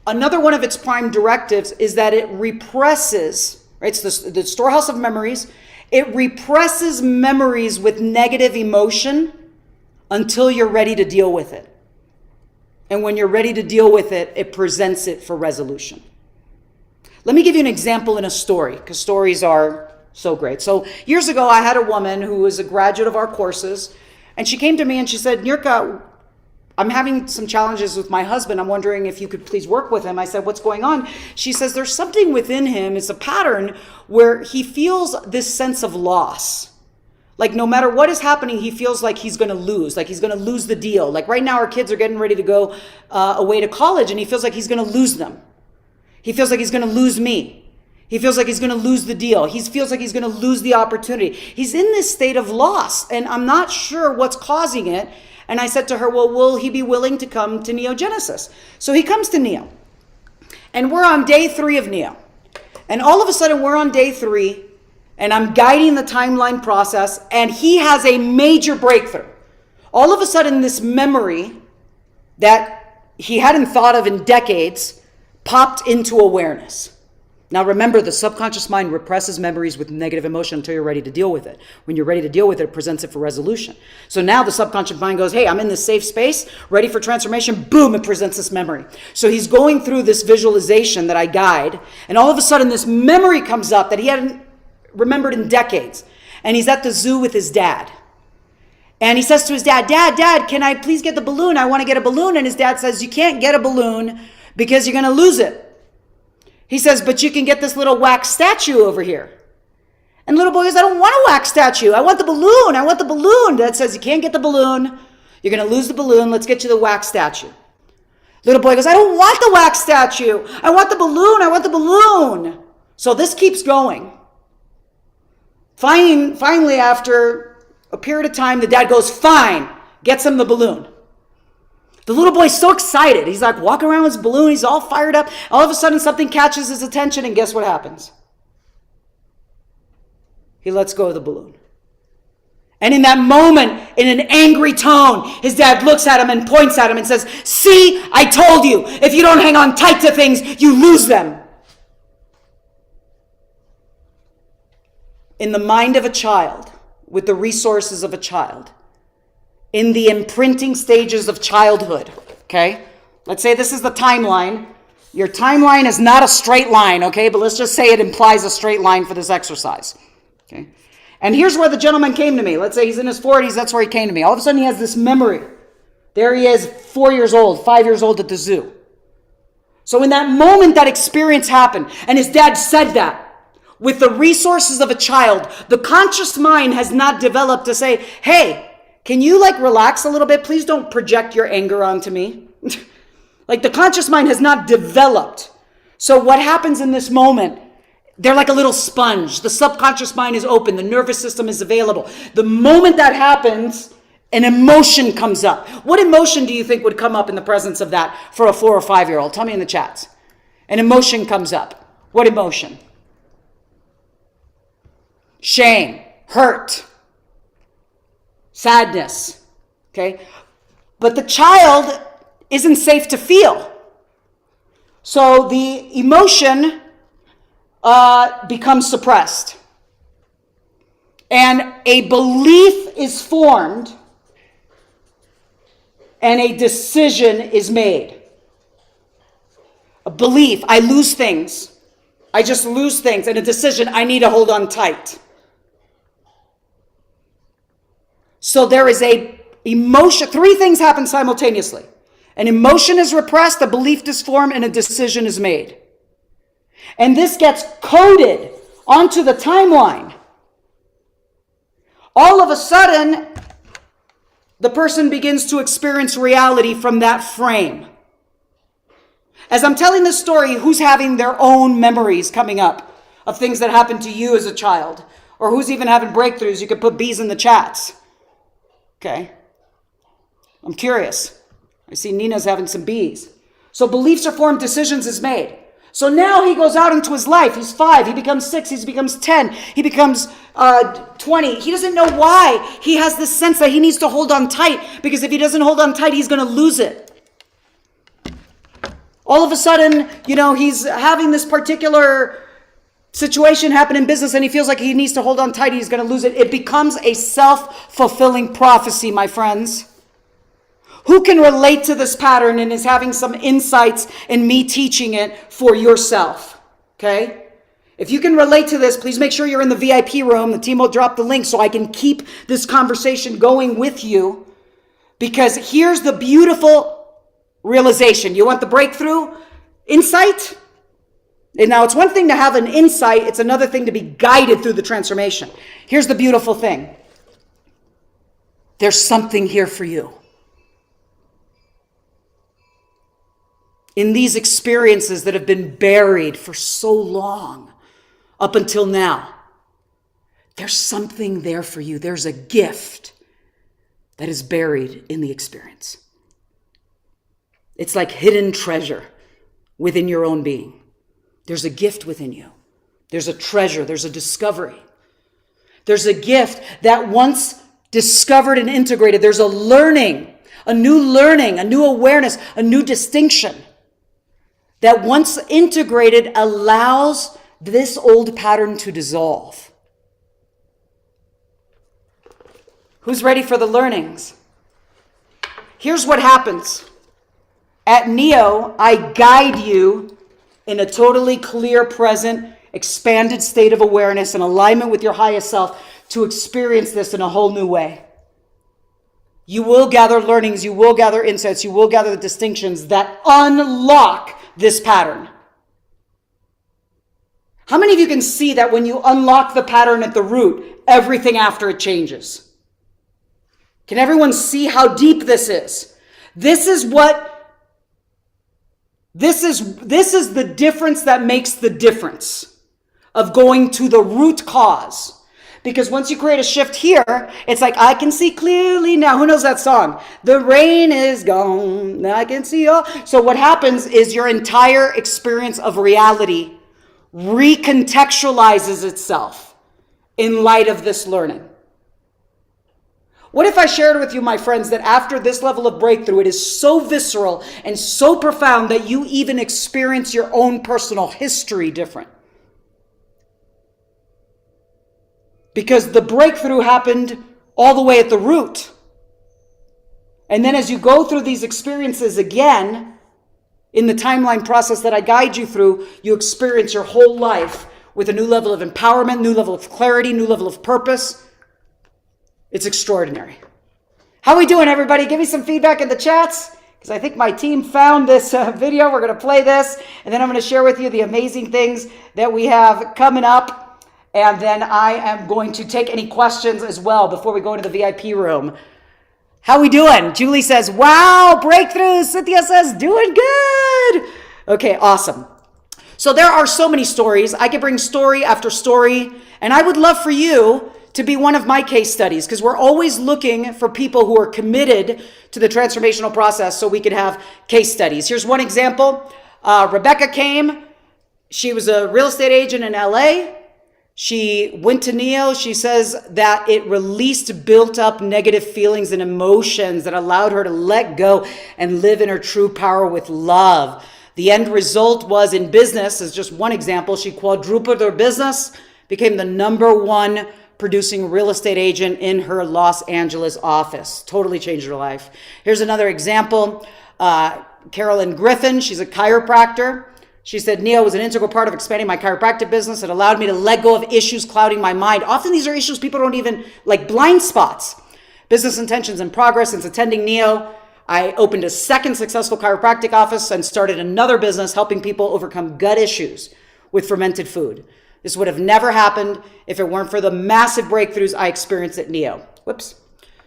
another one of its prime directives is that it represses, right? It's the storehouse of memories. It represses memories with negative emotion until you're ready to deal with it. And when you're ready to deal with it, it presents it for resolution. Let me give you an example in a story, because stories are so great. So years ago, I had a woman who was a graduate of our courses, and she came to me and she said, Niurka, I'm having some challenges with my husband. I'm wondering if you could please work with him. I said, what's going on? She says, there's something within him. It's a pattern where he feels this sense of loss. Like no matter what is happening, he feels like he's going to lose, like he's going to lose the deal. Like right now, our kids are getting ready to go away to college, and he feels like he's going to lose them. He feels like he's going to lose me. He feels like he's going to lose the deal. He feels like he's going to lose the opportunity. He's in this state of loss, and I'm not sure what's causing it. And I said to her, well, will he be willing to come to Neogenesis? So he comes to Neo. And we're on day 3 of Neo. And all of a sudden, we're on day 3, and I'm guiding the timeline process, and he has a major breakthrough. All of a sudden, this memory that he hadn't thought of in decades popped into awareness. Now remember, the subconscious mind represses memories with negative emotion until you're ready to deal with it. When you're ready to deal with it, it presents it for resolution. So now the subconscious mind goes, hey, I'm in this safe space, ready for transformation. Boom, it presents this memory. So he's going through this visualization that I guide, and all of a sudden this memory comes up that he hadn't remembered in decades. And he's at the zoo with his dad. And he says to his dad, Dad, can I please get the balloon? I want to get a balloon. And his dad says, you can't get a balloon because you're going to lose it. He says, but you can get this little wax statue over here. And the little boy goes, I don't want a wax statue. I want the balloon. I want the balloon. Dad says, you can't get the balloon. You're going to lose the balloon. Let's get you the wax statue. Little boy goes, I don't want the wax statue. I want the balloon. I want the balloon. So this keeps going. Finally, after a period of time, the dad goes, fine, gets him the balloon. The little boy's so excited. He's like walking around with his balloon. He's all fired up. All of a sudden, something catches his attention, and guess what happens? He lets go of the balloon. And in that moment, in an angry tone, his dad looks at him and points at him and says, see, I told you, if you don't hang on tight to things, you lose them. In the mind of a child, with the resources of a child, in the imprinting stages of childhood, okay? Let's say this is the timeline. Your timeline is not a straight line, okay? But let's just say it implies a straight line for this exercise, okay? And here's where the gentleman came to me. Let's say he's in his 40s. That's where he came to me. All of a sudden, he has this memory. There he is, 4 years old, 5 years old at the zoo. So in that moment, that experience happened, and his dad said that. With the resources of a child, the conscious mind has not developed to say, hey, can you relax a little bit? Please don't project your anger onto me. The conscious mind has not developed. So what happens in this moment? They're like a little sponge. The subconscious mind is open. The nervous system is available. The moment that happens, an emotion comes up. What emotion do you think would come up in the presence of that for a 4 or 5 year old? Tell me in the chats. An emotion comes up. What emotion? Shame, hurt, sadness, okay? But the child isn't safe to feel. So the emotion becomes suppressed. And a belief is formed and a decision is made. A belief, I lose things. I just lose things. And a decision, I need to hold on tight. So there is a emotion. 3 things happen simultaneously. An emotion is repressed, a belief is formed, and a decision is made. And this gets coded onto the timeline. All of a sudden, the person begins to experience reality from that frame. As I'm telling this story, who's having their own memories coming up of things that happened to you as a child? Or who's even having breakthroughs? You could put B's in the chats. Okay. I'm curious. I see Nina's having some B's. So beliefs are formed, decisions is made. So now he goes out into his life. He's 5, he becomes 6, he becomes 10, he becomes 20. He doesn't know why. He has this sense that he needs to hold on tight, because if he doesn't hold on tight, he's going to lose it. All of a sudden, he's having this particular situation happen in business, and he feels like he needs to hold on tight, he's going to lose it. It becomes a self-fulfilling prophecy, my friends. Who can relate to this pattern and is having some insights in me teaching it for yourself? Okay? If you can relate to this, please make sure you're in the VIP room. The team will drop the link so I can keep this conversation going with you. Because here's the beautiful realization. You want the breakthrough? Insight? And now it's one thing to have an insight. It's another thing to be guided through the transformation. Here's the beautiful thing. There's something here for you. In these experiences that have been buried for so long, up until now. There's something there for you. There's a gift that is buried in the experience. It's like hidden treasure within your own being. There's a gift within you. There's a treasure. There's a discovery. There's a gift that once discovered and integrated, there's a learning, a new awareness, a new distinction that once integrated allows this old pattern to dissolve. Who's ready for the learnings? Here's what happens. At Neo, I guide you in a totally clear, present, expanded state of awareness in alignment with your highest self to experience this in a whole new way. You will gather learnings, you will gather insights, you will gather the distinctions that unlock this pattern. How many of you can see that when you unlock the pattern at the root, everything after it changes? Can everyone see how deep this is? This is the difference that makes the difference of going to the root cause. Because once you create a shift here, it's like, I can see clearly now. Who knows that song? The rain is gone. I can see all. So what happens is your entire experience of reality recontextualizes itself in light of this learning. What if I shared with you, my friends, that after this level of breakthrough, it is so visceral and so profound that you even experience your own personal history different? Because the breakthrough happened all the way at the root. And then as you go through these experiences again, in the timeline process that I guide you through, you experience your whole life with a new level of empowerment, new level of clarity, new level of purpose. It's extraordinary. How are we doing, everybody? Give me some feedback in the chats, because I think my team found this video. We're going to play this, and then I'm going to share with you the amazing things that we have coming up. And then I am going to take any questions as well before we go into the VIP room. How we doing? Julie says, wow, breakthroughs. Cynthia says, doing good. Okay, awesome. So there are so many stories. I could bring story after story, and I would love for you to be one of my case studies, because we're always looking for people who are committed to the transformational process so we can have case studies. Here's one example. Rebecca came. She was a real estate agent in LA. She went to Neo. She says that it released built up negative feelings and emotions that allowed her to let go and live in her true power with love. The end result was, in business, as just one example, she quadrupled her business, became the #1 producing real estate agent in her Los Angeles office. Totally changed her life. Here's another example. Carolyn Griffin, she's a chiropractor. She said, Neo was an integral part of expanding my chiropractic business. It allowed me to let go of issues clouding my mind. Often these are issues people don't even, like blind spots. Business intentions and progress. Since attending Neo, I opened a second successful chiropractic office and started another business helping people overcome gut issues with fermented food. This would have never happened if it weren't for the massive breakthroughs I experienced at Neo. Whoops.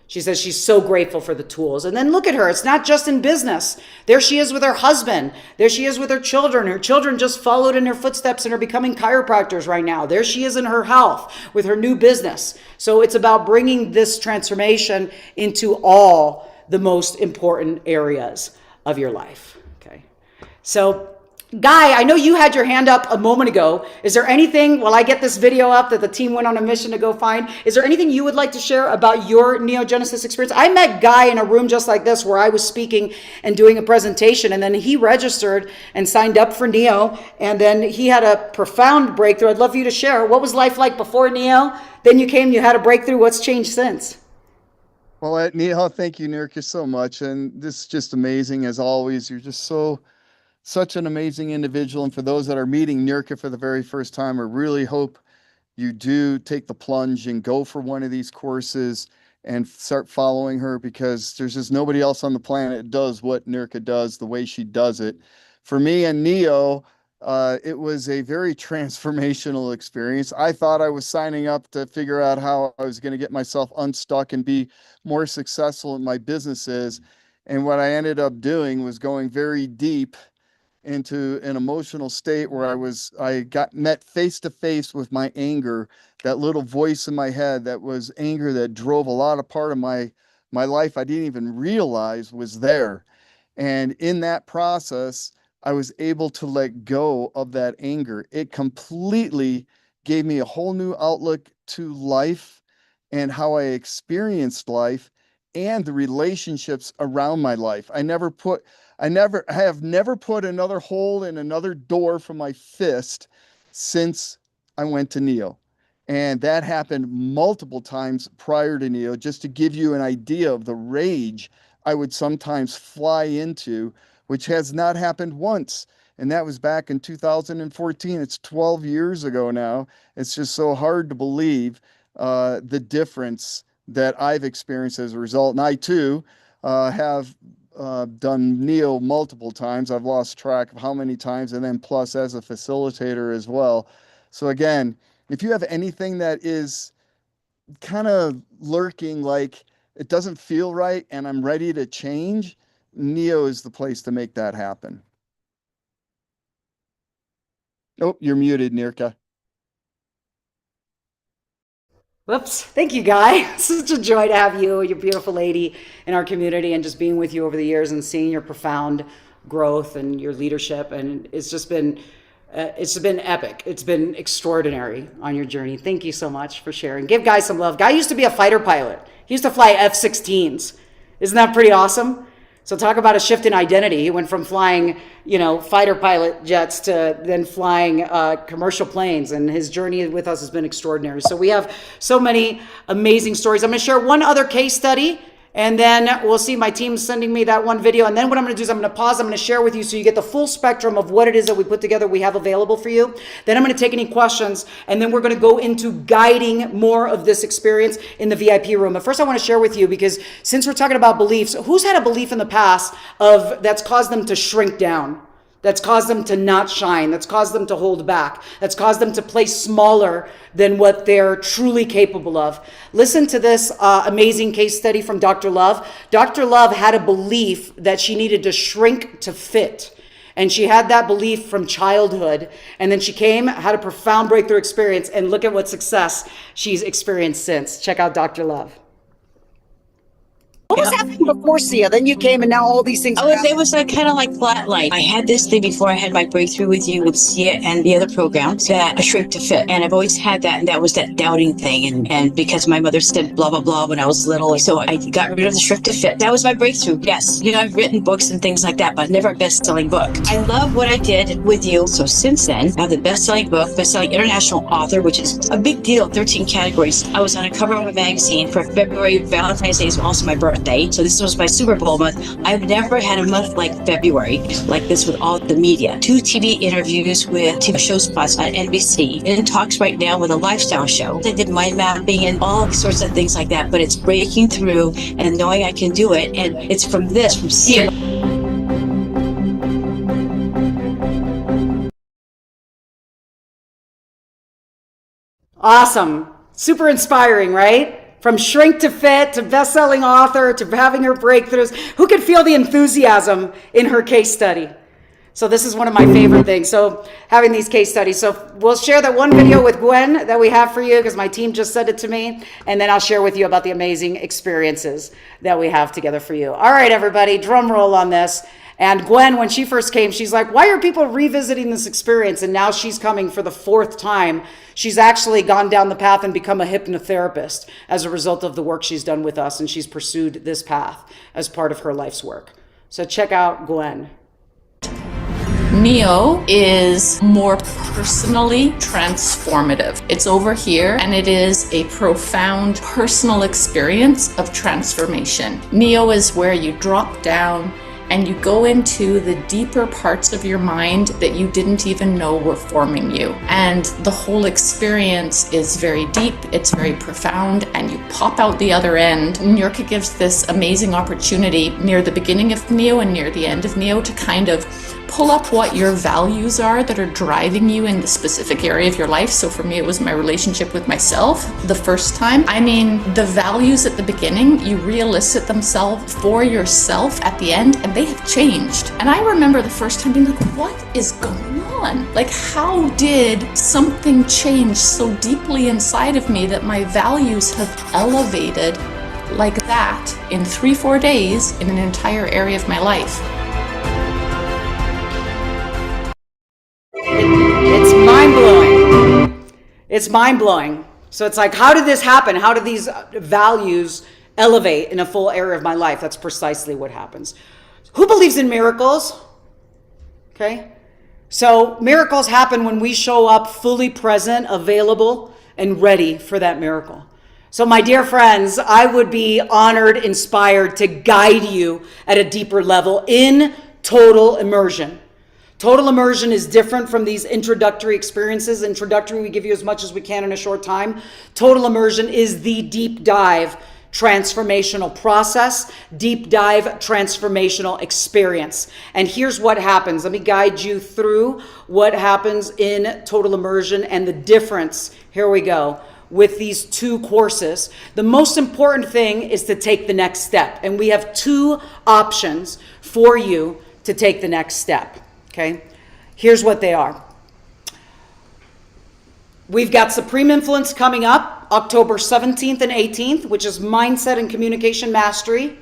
She says she's so grateful for the tools. And then look at her. It's not just in business. There she is with her husband. There she is with her children. Her children just followed in her footsteps and are becoming chiropractors right now. There she is in her health with her new business. So it's about bringing this transformation into all the most important areas of your life. Okay. So Guy, I know you had your hand up a moment ago. Is there anything, while I get this video up that the team went on a mission to go find, is there anything you would like to share about your Neogenesis experience? I met Guy in a room just like this where I was speaking and doing a presentation, and then he registered and signed up for Neo, and then he had a profound breakthrough. I'd love for you to share. What was life like before Neo? Then you came, you had a breakthrough. What's changed since? Well, at Neo, thank you, Niurka, so much. And this is just amazing as always. You're just such an amazing individual. And for those that are meeting Niurka for the very first time, I really hope you do take the plunge and go for one of these courses and start following her, because there's just nobody else on the planet does what Niurka does the way she does it. For me and Neo, it was a very transformational experience. I thought I was signing up to figure out how I was going to get myself unstuck and be more successful in my businesses. And what I ended up doing was going very deep into an emotional state where I got met face to face with my anger, that little voice in my head that was anger that drove a lot of part of my life I didn't even realize was there. And in that process, I was able to let go of that anger. It completely gave me a whole new outlook to life and how I experienced life and the relationships around my life. I have never put another hole in another door for my fist since I went to Neo. And that happened multiple times prior to Neo, just to give you an idea of the rage I would sometimes fly into, which has not happened once. And that was back in 2014. It's 12 years ago now. It's just so hard to believe the difference that I've experienced as a result. And I too have done Neo multiple times. I've lost track of how many times, and then plus as a facilitator as well. So again, if you have anything that is kind of lurking, like it doesn't feel right and I'm ready to change, Neo is the place to make that happen. Oh, you're muted, Niurka. Whoops. Thank you, Guy. Such a joy to have you, your beautiful lady, in our community, and just being with you over the years and seeing your profound growth and your leadership. And it's been epic. It's been extraordinary on your journey. Thank you so much for sharing. Give Guy some love. Guy used to be a fighter pilot. He used to fly F-16s. Isn't that pretty awesome? So talk about a shift in identity. He went from flying, fighter pilot jets to then flying commercial planes, and his journey with us has been extraordinary. So we have so many amazing stories. I'm going to share one other case study, and then we'll see. My team's sending me that one video, and then what I'm going to do is I'm going to pause. I'm going to share with you so you get the full spectrum of what it is that we put together, we have available for you. Then I'm going to take any questions, and then we're going to go into guiding more of this experience in the VIP room. But first I want to share with you, because since we're talking about beliefs, who's had a belief in the past that's caused them to shrink down? That's caused them to not shine, that's caused them to hold back, that's caused them to play smaller than what they're truly capable of. Listen to this amazing case study from Dr. Love. Dr. Love had a belief that she needed to shrink to fit. And she had that belief from childhood. And then she had a profound breakthrough experience. And look at what success she's experienced since. Check out Dr. Love. What was happening before Sia? Then you came, and now all these things. It was like kind of like flatlight. I had this thing before I had my breakthrough with you, with Sia and the other programs, that a shrink to fit. And I've always had that, and that was that doubting thing. And because my mother said blah, blah, blah when I was little, so I got rid of the shrink to fit. That was my breakthrough. Yes. I've written books and things like that, but never a best-selling book. I love what I did with you. So since then, I have the best-selling book, best-selling international author, which is a big deal, 13 categories. I was on a cover of a magazine for February. Valentine's Day is also my birthday. So this was my Super Bowl month. I've never had a month like February, like this, with all the media. 2 TV interviews with TV show spots on NBC. In talks right now with a lifestyle show. I did mind mapping and all sorts of things like that, but it's breaking through and knowing I can do it. And it's from Sia. Awesome. Super inspiring, right? From shrink to fit, to best-selling author, to having her breakthroughs. Who could feel the enthusiasm in her case study? So this is one of my favorite things. So having these case studies. So we'll share that one video with Gwen that we have for you, because my team just sent it to me. And then I'll share with you about the amazing experiences that we have together for you. All right, everybody, drum roll on this. And Gwen, when she first came, she's like, why are people revisiting this experience? And now she's coming for the 4th time. She's actually gone down the path and become a hypnotherapist as a result of the work she's done with us. And she's pursued this path as part of her life's work. So check out Gwen. Neo is more personally transformative. It's over here, and it is a profound personal experience of transformation. Neo is where you drop down and you go into the deeper parts of your mind that you didn't even know were forming you. And the whole experience is very deep, it's very profound, and you pop out the other end. Niurka gives this amazing opportunity near the beginning of Neo and near the end of Neo to kind of pull up what your values are that are driving you in the specific area of your life. So for me, it was my relationship with myself the first time. I mean, the values at the beginning, you re-elicit themselves for yourself at the end, and they have changed. And I remember the first time being like, what is going on? Like, how did something change so deeply inside of me that my values have elevated like that in 3-4 days in an entire area of my life? It's mind-blowing. It's mind-blowing. So it's like, how did this happen? How did these values elevate in a full area of my life? That's precisely what happens. Who believes in miracles? Okay. So miracles happen when we show up fully present, available, and ready for that miracle. So my dear friends, I would be honored, inspired to guide you at a deeper level in total immersion. Total immersion is different from these introductory experiences. Introductory, we give you as much as we can in a short time. Total immersion is the deep dive transformational process, deep dive transformational experience. And here's what happens. Let me guide you through what happens in total immersion and the difference. Here we go. With these two courses, the most important thing is to take the next step. And we have two options for you to take the next step. Okay, here's what they are. We've got Supreme Influence coming up October 17th and 18th, which is Mindset and Communication Mastery.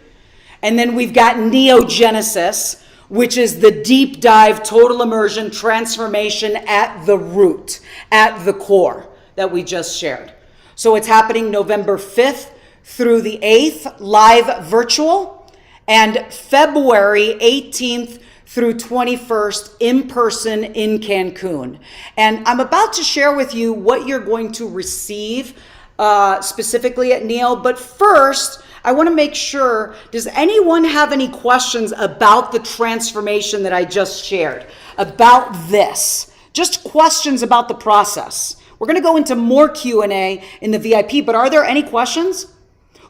And then we've got Neogenesis, which is the deep dive, total immersion, transformation at the root, at the core that we just shared. So it's happening November 5th through the 8th, live virtual, and February 18th through 21st in person in Cancun. And I'm about to share with you what you're going to receive specifically at Neo. But first, I want to make sure, does anyone have any questions about the transformation that I just shared? About this? Just questions about the process. We're going to go into more Q&A in the VIP, but are there any questions?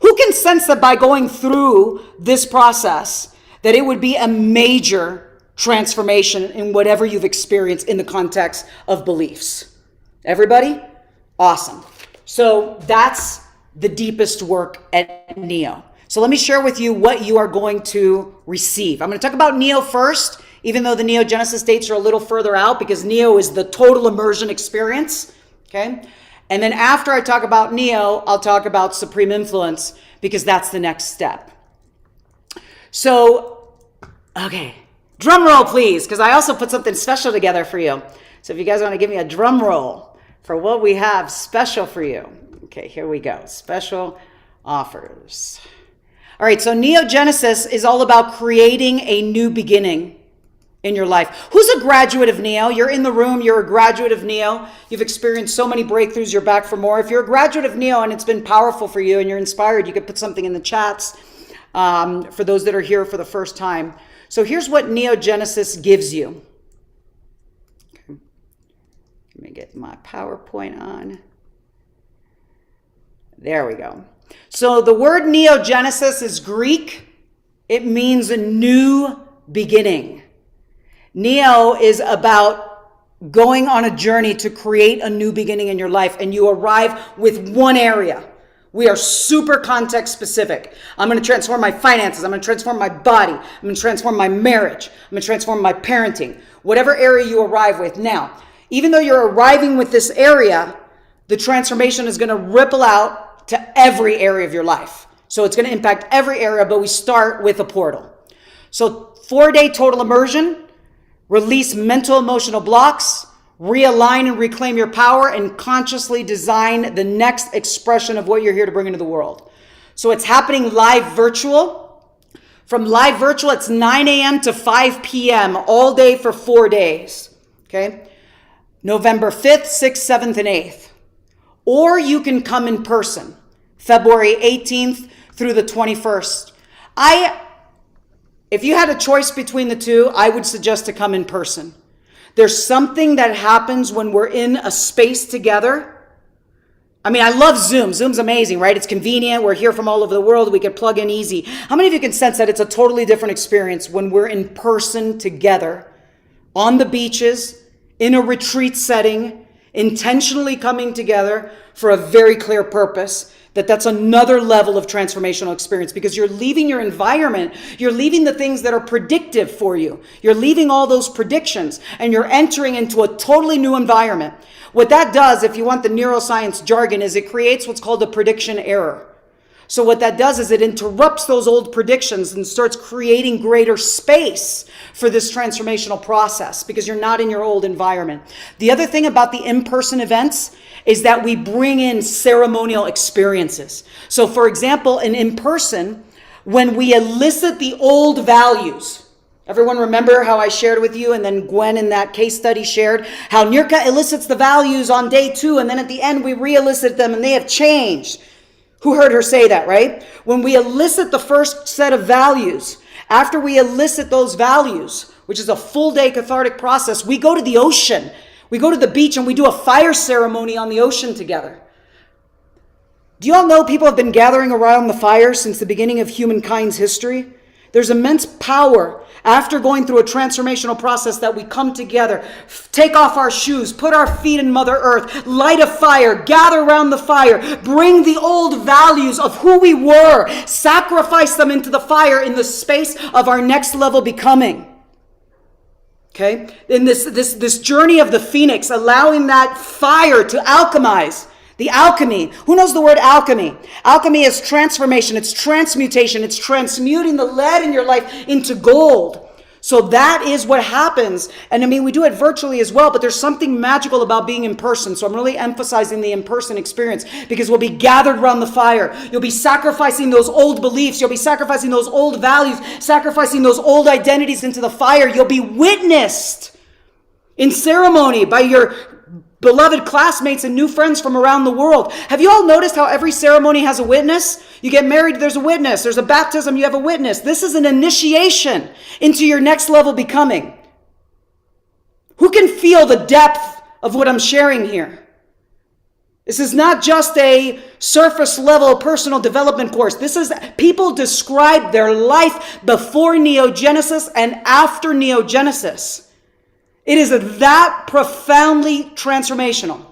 Who can sense that by going through this process, that it would be a major transformation in whatever you've experienced in the context of beliefs? Everybody? Awesome. So that's the deepest work at Neo. So let me share with you what you are going to receive. I'm going to talk about Neo first, even though the Neogenesis dates are a little further out, because Neo is the total immersion experience. Okay? And then after I talk about Neo, I'll talk about Supreme Influence, because that's the next step. So, okay. Drum roll, please, because I also put something special together for you. So if you guys want to give me a drum roll for what we have special for you. Okay, here we go. Special offers. All right, so Neogenesis is all about creating a new beginning in your life. Who's a graduate of Neo? You're in the room. You're a graduate of Neo. You've experienced so many breakthroughs. You're back for more. If you're a graduate of Neo and it's been powerful for you and you're inspired, you could put something in the chats for those that are here for the first time. So here's what Neogenesis gives you. Okay. Let me get my PowerPoint on. There we go. So the word Neogenesis is Greek. It means a new beginning. Neo is about going on a journey to create a new beginning in your life, and you arrive with one area. We are super context specific. I'm going to transform my finances. I'm going to transform my body. I'm going to transform my marriage. I'm going to transform my parenting. Whatever area you arrive with. Now, even though you're arriving with this area, the transformation is going to ripple out to every area of your life. So it's going to impact every area, but we start with a portal. So 4-day total immersion, release mental emotional blocks, realign and reclaim your power, and consciously design the next expression of what you're here to bring into the world. So it's happening live virtual. From live virtual, it's 9 a.m. to 5 p.m. all day for 4 days. Okay? November 5th, 6th, 7th, and 8th. Or you can come in person, February 18th through the 21st. If you had a choice between the two, I would suggest to come in person. There's something that happens when we're in a space together. I mean, I love Zoom. Zoom's amazing, right? It's convenient. We're here from all over the world. We can plug in easy. How many of you can sense that it's a totally different experience when we're in person together on the beaches, in a retreat setting, intentionally coming together for a very clear purpose, that's another level of transformational experience, because you're leaving your environment, you're leaving the things that are predictive for you. You're leaving all those predictions and you're entering into a totally new environment. What that does, if you want the neuroscience jargon, is it creates what's called a prediction error. So what that does is it interrupts those old predictions and starts creating greater space for this transformational process, because you're not in your old environment. The other thing about the in-person events is that we bring in ceremonial experiences. So for example, in person, when we elicit the old values, everyone remember how I shared with you, and then Gwen in that case study shared how Niurka elicits the values on day 2, and then at the end we re-elicit them and they have changed. Who heard her say that, right? When we elicit the first set of values, after we elicit those values, which is a full day cathartic process, we go to the ocean. We go to the beach and we do a fire ceremony on the ocean together. Do you all know people have been gathering around the fire since the beginning of humankind's history? There's immense power after going through a transformational process that we come together, take off our shoes, put our feet in Mother Earth, light a fire, gather around the fire, bring the old values of who we were, sacrifice them into the fire in the space of our next level becoming. Okay? In this journey of the phoenix, allowing that fire to alchemize. The alchemy. Who knows the word alchemy? Alchemy is transformation. It's transmutation. It's transmuting the lead in your life into gold. So that is what happens. And I mean, we do it virtually as well, but there's something magical about being in person. So I'm really emphasizing the in-person experience, because we'll be gathered around the fire. You'll be sacrificing those old beliefs. You'll be sacrificing those old values, sacrificing those old identities into the fire. You'll be witnessed in ceremony by your beloved classmates and new friends from around the world. Have you all noticed how every ceremony has a witness? You get married, there's a witness. There's a baptism, you have a witness. This is an initiation into your next level becoming. Who can feel the depth of what I'm sharing here? This is not just a surface level personal development course. This is, people describe their life before neogenesis and after neogenesis. It is that profoundly transformational.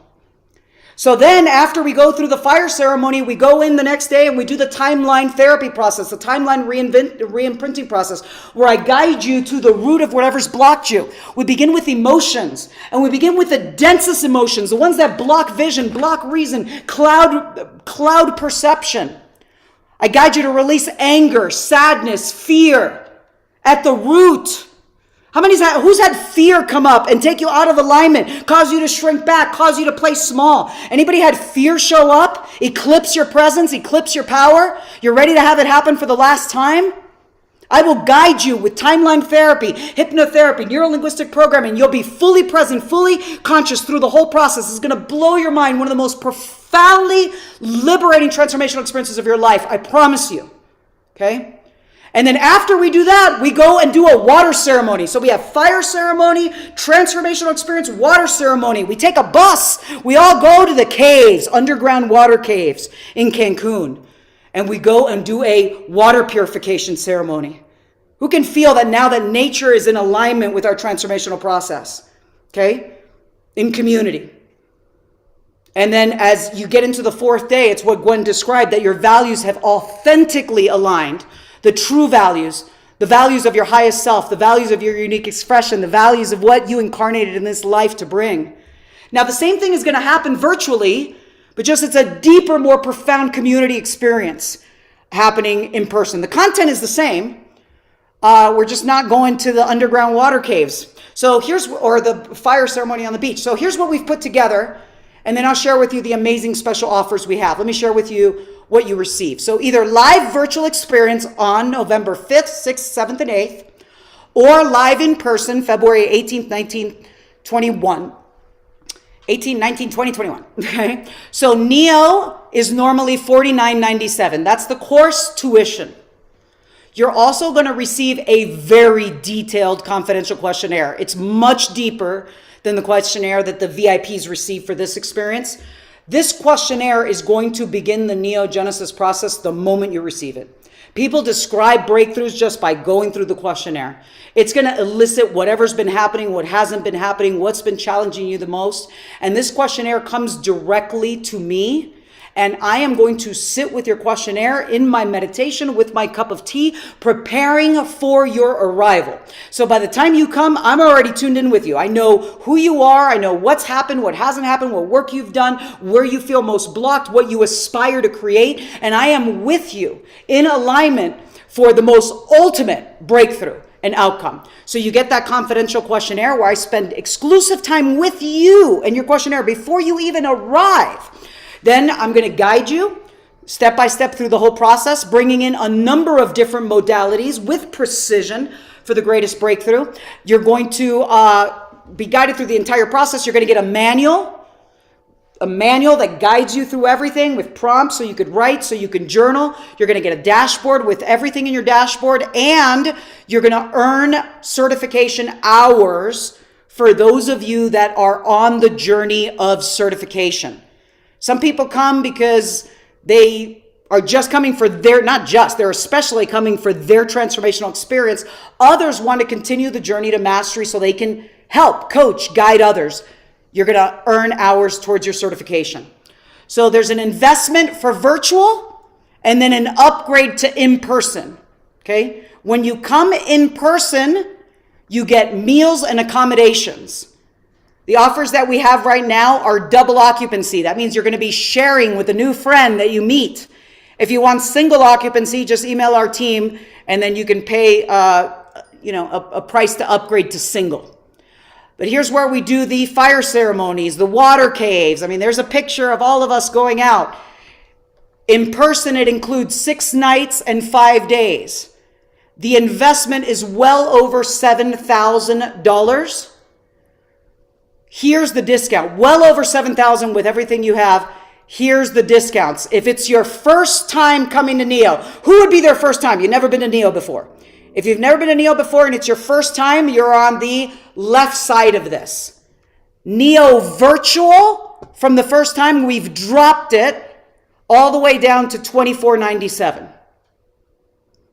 So then after we go through the fire ceremony, we go in the next day and we do the timeline therapy process, the timeline re-imprinting process, where I guide you to the root of whatever's blocked you. We begin with emotions, and we begin with the densest emotions, the ones that block vision, block reason, cloud perception. I guide you to release anger, sadness, fear at the root. Who's had fear come up and take you out of alignment, cause you to shrink back, cause you to play small? Anybody had fear show up, eclipse your presence, eclipse your power? You're ready to have it happen for the last time? I will guide you with timeline therapy, hypnotherapy, neuro-linguistic programming. You'll be fully present, fully conscious through the whole process. It's going to blow your mind. One of the most profoundly liberating transformational experiences of your life. I promise you. Okay? And then after we do that, we go and do a water ceremony. So we have fire ceremony, transformational experience, water ceremony. We take a bus. We all go to the caves, underground water caves in Cancun. And we go and do a water purification ceremony. Who can feel that now that nature is in alignment with our transformational process? Okay? In community. And then as you get into the 4th day, it's what Gwen described, that your values have authentically aligned. The true values, the values of your highest self, the values of your unique expression, the values of what you incarnated in this life to bring. Now, the same thing is going to happen virtually, but just it's a deeper, more profound community experience happening in person. The content is the same. We're just not going to the underground water caves. So or the fire ceremony on the beach. So here's what we've put together, and then I'll share with you the amazing special offers we have. Let me share with you what you receive. So either live virtual experience on November 5th, 6th, 7th, and 8th, or live in person, February 18th, 19th, 21. 18, 19, 20, 21. Okay? So NEO is normally $49.97. That's the course tuition. You're also going to receive a very detailed confidential questionnaire. It's much deeper than the questionnaire that the VIPs receive for this experience. This questionnaire is going to begin the neogenesis process the moment you receive it. People describe breakthroughs just by going through the questionnaire. It's going to elicit whatever's been happening, what hasn't been happening, what's been challenging you the most. And this questionnaire comes directly to me. And I am going to sit with your questionnaire in my meditation with my cup of tea, preparing for your arrival. So by the time you come, I'm already tuned in with you. I know who you are. I know what's happened, what hasn't happened, what work you've done, where you feel most blocked, what you aspire to create. And I am with you in alignment for the most ultimate breakthrough and outcome. So you get that confidential questionnaire where I spend exclusive time with you and your questionnaire before you even arrive. Then I'm going to guide you step by step through the whole process, bringing in a number of different modalities with precision for the greatest breakthrough. You're going to be guided through the entire process. You're going to get a manual that guides you through everything with prompts so you could write, so you can journal. You're going to get a dashboard with everything in your dashboard, and you're going to earn certification hours for those of you that are on the journey of certification. Some people come because they are just coming for they're especially coming for their transformational experience. Others want to continue the journey to mastery so they can help, coach, guide others. You're going to earn hours towards your certification. So there's an investment for virtual and then an upgrade to in-person. Okay? When you come in person, you get meals and accommodations. The offers that we have right now are double occupancy. That means you're going to be sharing with a new friend that you meet. If you want single occupancy, just email our team and then you can pay a price to upgrade to single. But here's where we do the fire ceremonies, the water caves. I mean, there's a picture of all of us going out. In person, it includes 6 nights and 5 days. The investment is well over $7,000. Here's the discount. Well over $7,000 with everything you have. Here's the discounts. If it's your first time coming to Neo, who would be their first time? You've never been to Neo before. If you've never been to Neo before and it's your first time, you're on the left side of this. Neo Virtual, from the first time, we've dropped it all the way down to $24.97.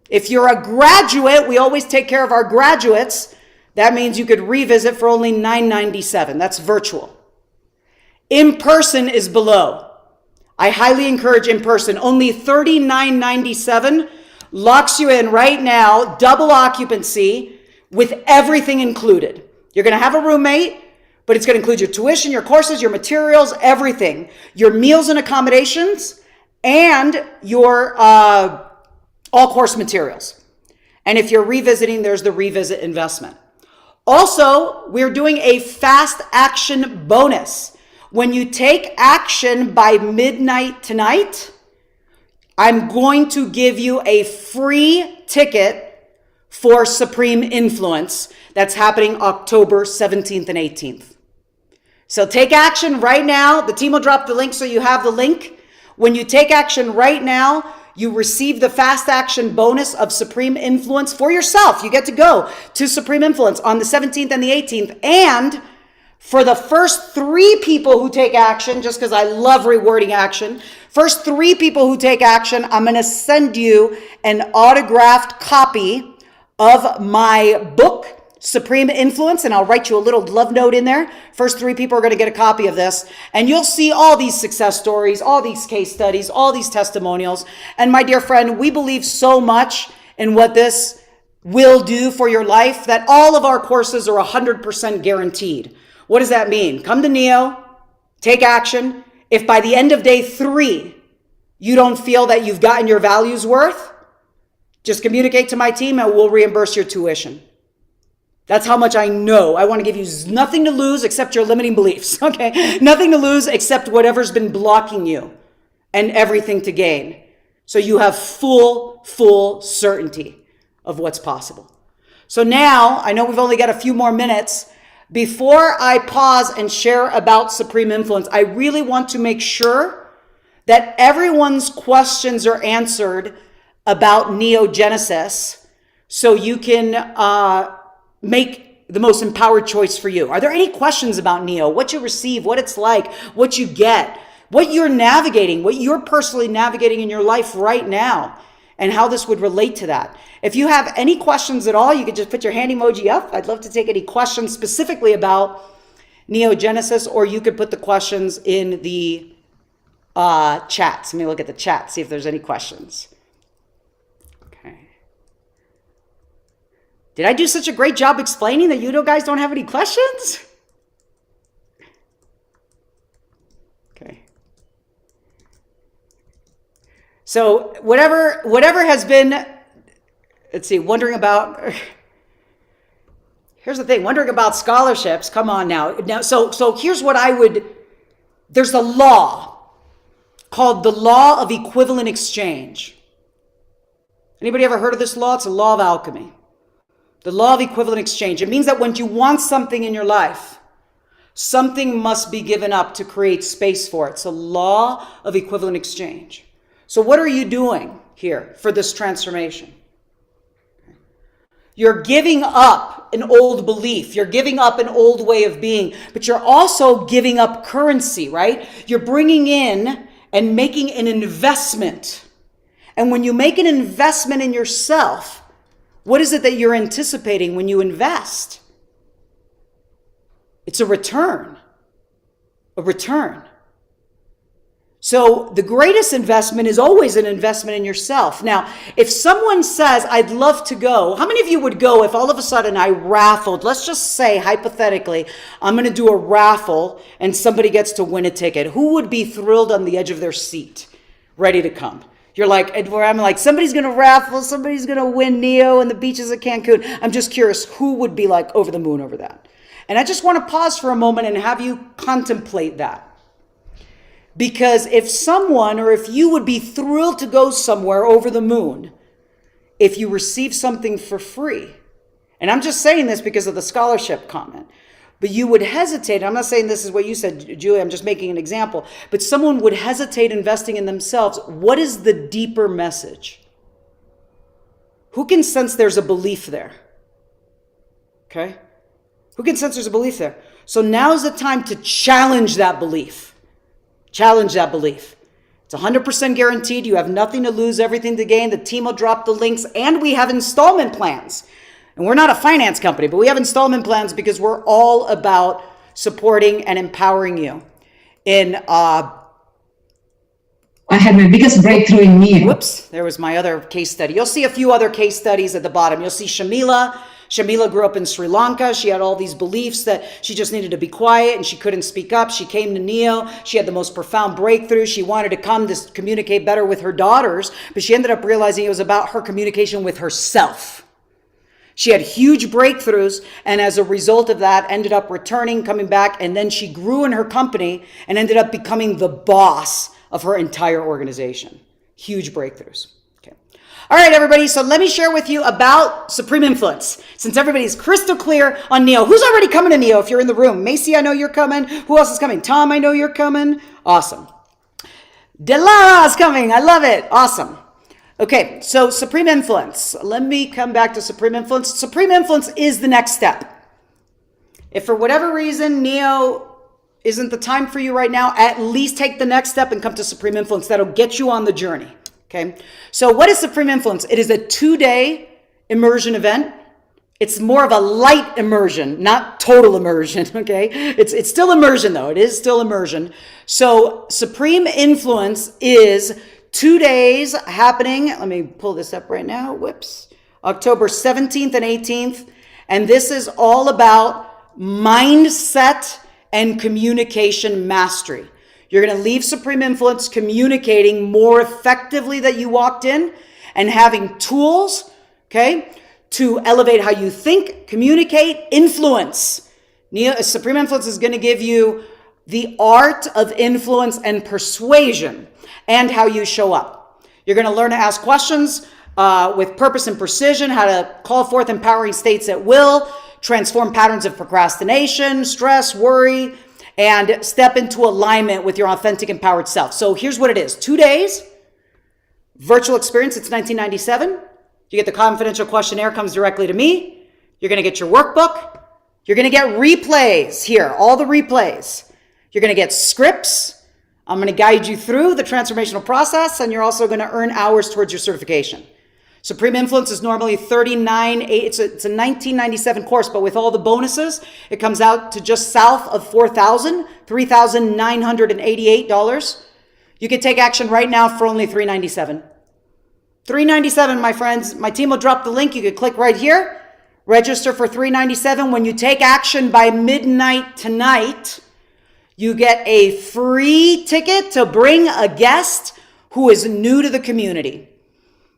If you're a graduate, we always take care of our graduates. That means you could revisit for only $9.97. That's virtual. In person is below. I highly encourage in person. Only $39.97 locks you in right now, double occupancy with everything included. You're going to have a roommate, but it's going to include your tuition, your courses, your materials, everything. Your meals and accommodations, and your all course materials. And if you're revisiting, there's the revisit investment. Also, we're doing a fast action bonus. When you take action by midnight tonight, I'm going to give you a free ticket for Supreme Influence that's happening October 17th and 18th. So take action right now. The team will drop the link so you have the link. When you take action right now, you receive the fast action bonus of Supreme Influence for yourself. You get to go to Supreme Influence on the 17th and the 18th. And for the first 3 people who take action, just because I love rewarding action, first 3 people who take action, I'm going to send you an autographed copy of my book, Supreme Influence, and I'll write you a little love note in there. First 3 people are going to get a copy of this, and you'll see all these success stories, all these case studies, all these testimonials. And my dear friend, we believe so much in what this will do for your life that all of our courses are 100% guaranteed. What does that mean? Come to Neo, take action. If by the end of day 3, you don't feel that you've gotten your value's worth, just communicate to my team and we'll reimburse your tuition. That's how much I know. I want to give you nothing to lose except your limiting beliefs, okay? Nothing to lose except whatever's been blocking you, and everything to gain. So you have full certainty of what's possible. So now, I know we've only got a few more minutes. Before I pause and share about Supreme Influence, I really want to make sure that everyone's questions are answered about neogenesis so you can make the most empowered choice for you. Are there any questions about Neo? What you receive, what it's like, what you get, what you're navigating, what you're personally navigating in your life right now, and how this would relate to that. If you have any questions at all, you could just put your hand emoji up. I'd love to take any questions specifically about Neogenesis, or you could put the questions in the chats. Let me look at the chat, see if there's any questions. Okay. Did I do such a great job explaining that you guys don't have any questions? Okay. So whatever has been, let's see, wondering about, here's the thing, wondering about scholarships. Come on now. So here's what there's a law called the law of equivalent exchange. Anybody ever heard of this law? It's a law of alchemy. The law of equivalent exchange. It means that when you want something in your life, something must be given up to create space for it. It's a law of equivalent exchange. So what are you doing here for this transformation? You're giving up an old belief. You're giving up an old way of being, but you're also giving up currency, right? You're bringing in and making an investment. And when you make an investment in yourself, what is it that you're anticipating when you invest? It's a return. A return. So the greatest investment is always an investment in yourself. Now, if someone says, I'd love to go, how many of you would go if all of a sudden I raffled, let's just say hypothetically, I'm going to do a raffle and somebody gets to win a ticket. Who would be thrilled on the edge of their seat, ready to come? You're like, I'm like, somebody's going to raffle, somebody's going to win Neo and the beaches of Cancun. I'm just curious, who would be like over the moon over that? And I just want to pause for a moment and have you contemplate that. Because if someone, or if you would be thrilled to go somewhere over the moon, if you receive something for free, and I'm just saying this because of the scholarship comment, but you would hesitate. I'm not saying this is what you said, Julie, I'm just making an example, but someone would hesitate investing in themselves. What is the deeper message? Who can sense there's a belief there? Okay? Who can sense there's a belief there? So now's the time to challenge that belief. Challenge that belief. It's 100% guaranteed. You have nothing to lose, everything to gain. The team will drop the links, and we have installment plans. And we're not a finance company, but we have installment plans because we're all about supporting and empowering you. I had my biggest breakthrough in me. Whoops, there was my other case study. You'll see a few other case studies at the bottom. You'll see Shamila. Shamila grew up in Sri Lanka. She had all these beliefs that she just needed to be quiet and she couldn't speak up. She came to Neo. She had the most profound breakthrough. She wanted to come to communicate better with her daughters, but she ended up realizing it was about her communication with herself. She had huge breakthroughs, and as a result of that, ended up returning, coming back, and then she grew in her company and ended up becoming the boss of her entire organization. Huge breakthroughs. Okay. All right, everybody. So let me share with you about Supreme Influence. Since everybody's crystal clear on Neo. Who's already coming to Neo if you're in the room? Macy, I know you're coming. Who else is coming? Tom, I know you're coming. Awesome. Delara's coming. I love it. Awesome. Okay, so Supreme Influence. Let me come back to Supreme Influence. Supreme Influence is the next step. If for whatever reason Neo isn't the time for you right now, at least take the next step and come to Supreme Influence. That'll get you on the journey. Okay, so what is Supreme Influence? It is a 2-day immersion event. It's more of a light immersion, not total immersion, okay? It's still immersion though. It is still immersion. So Supreme Influence is 2 days happening. Let me pull this up right now. Whoops. October 17th and 18th. And this is all about mindset and communication mastery. You're going to leave Supreme Influence communicating more effectively than you walked in and having tools, okay, to elevate how you think, communicate, influence. Supreme Influence is going to give you the art of influence and persuasion and how you show up. You're going to learn to ask questions with purpose and precision, how to call forth empowering states at will, transform patterns of procrastination, stress, worry, and step into alignment with your authentic, empowered self. So here's what it is. 2 days, virtual experience. It's $19.97. You get the confidential questionnaire, comes directly to me. You're going to get your workbook. You're going to get replays here, all the replays. You're going to get scripts. I'm going to guide you through the transformational process, and you're also going to earn hours towards your certification. Supreme Influence is normally $39. It's a 1997 course, but with all the bonuses, it comes out to just south of $4,000, $3,988. You can take action right now for only $397. $397, my friends. My team will drop the link. You can click right here. Register for $397. When you take action by midnight tonight, you get a free ticket to bring a guest who is new to the community.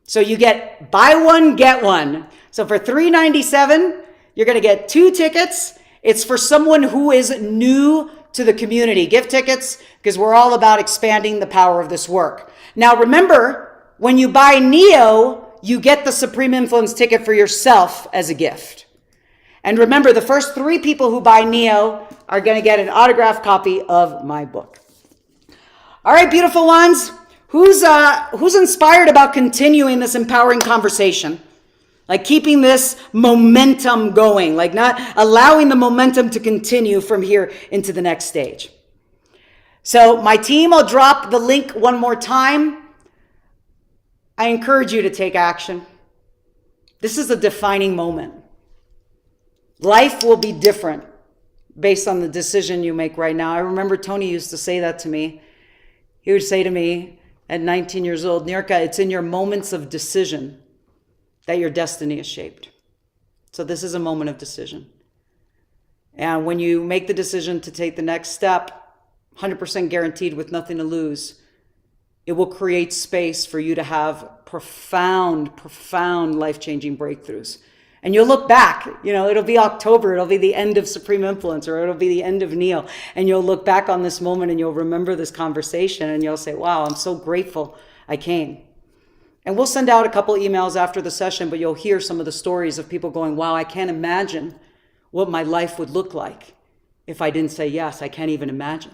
So you get buy one, get one. So for $397, you're going to get 2 tickets. It's for someone who is new to the community. Gift tickets, because we're all about expanding the power of this work. Now remember, when you buy Neo, you get the Supreme Influence ticket for yourself as a gift. And remember, the first 3 people who buy Neo are going to get an autographed copy of my book. All right, beautiful ones. Who's inspired about continuing this empowering conversation? Like keeping this momentum going, like not allowing the momentum to continue from here into the next stage. So my team, I'll drop the link one more time. I encourage you to take action. This is a defining moment. Life will be different based on the decision you make right now. I remember Tony used to say that to me. He would say to me at 19 years old, Niurka, it's in your moments of decision that your destiny is shaped. So this is a moment of decision. And when you make the decision to take the next step, 100% guaranteed with nothing to lose, it will create space for you to have profound life-changing breakthroughs. And you'll look back, it'll be October, it'll be the end of Supreme Influence, or it'll be the end of Neo. And you'll look back on this moment and you'll remember this conversation and you'll say, wow, I'm so grateful I came. And we'll send out a couple emails after the session, but you'll hear some of the stories of people going, wow, I can't imagine what my life would look like if I didn't say yes. I can't even imagine.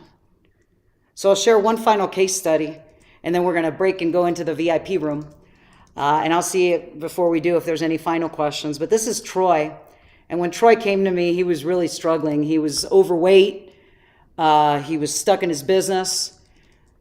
So I'll share one final case study, and then we're going to break and go into the VIP room. And I'll see before we do if there's any final questions. But this is Troy. And when Troy came to me, he was really struggling. He was overweight. He was stuck in his business.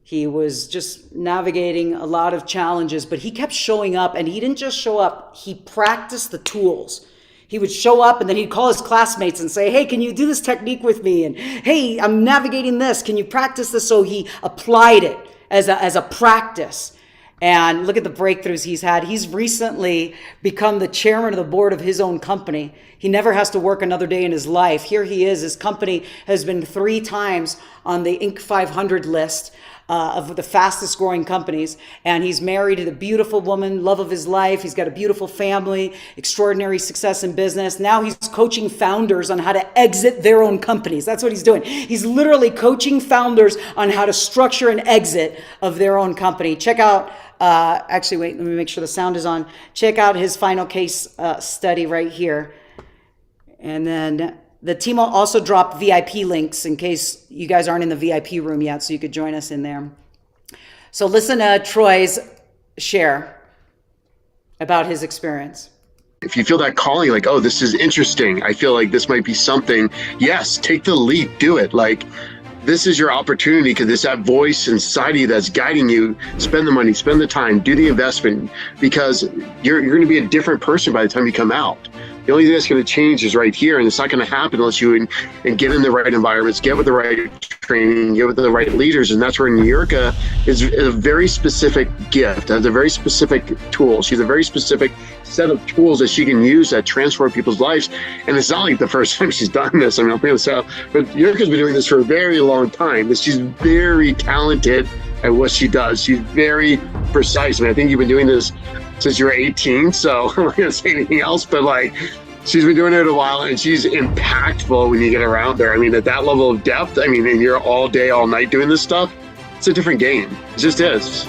He was just navigating a lot of challenges, but he kept showing up, and he didn't just show up. He practiced the tools. He would show up and then he'd call his classmates and say, hey, can you do this technique with me? And hey, I'm navigating this. Can you practice this? So he applied it as a practice. And look at the breakthroughs he's had. He's recently become the chairman of the board of his own company. He never has to work another day in his life. Here he is. His company has been 3 times on the Inc. 500 list of the fastest growing companies. And he's married to the beautiful woman, love of his life. He's got a beautiful family, extraordinary success in business. Now he's coaching founders on how to exit their own companies. That's what he's doing. He's literally coaching founders on how to structure an exit of their own company. Check out, actually, wait, let me make sure the sound is on. Check out his final case study right here. And then the team will also drop VIP links in case you guys aren't in the VIP room yet, so you could join us in there. So listen to Troy's share about his experience. If you feel that calling, like, oh, this is interesting, I feel like this might be something, yes, take the leap, do it. Like, this is your opportunity because it's that voice inside of you that's guiding you. Spend the money, spend the time, do the investment, because you're going to be a different person by the time you come out. The only thing that's going to change is right here, and it's not going to happen unless you and get in the right environments, get with the right training, get with the right leaders, and that's where Niurka is a very specific gift, has a very specific tool. She's a very specific set of tools that she can use that transform people's lives. And it's not like the first time she's done this. I mean, I'll bring this out, but Niurka's been doing this for a very long time. She's very talented at what she does. She's very precise. I mean, I think you've been doing this since you were 18, so I'm not gonna say anything else, but like, she's been doing it a while, and she's impactful when you get around there. I mean, at that level of depth, I mean, and you're all day, all night doing this stuff, it's a different game. It just is.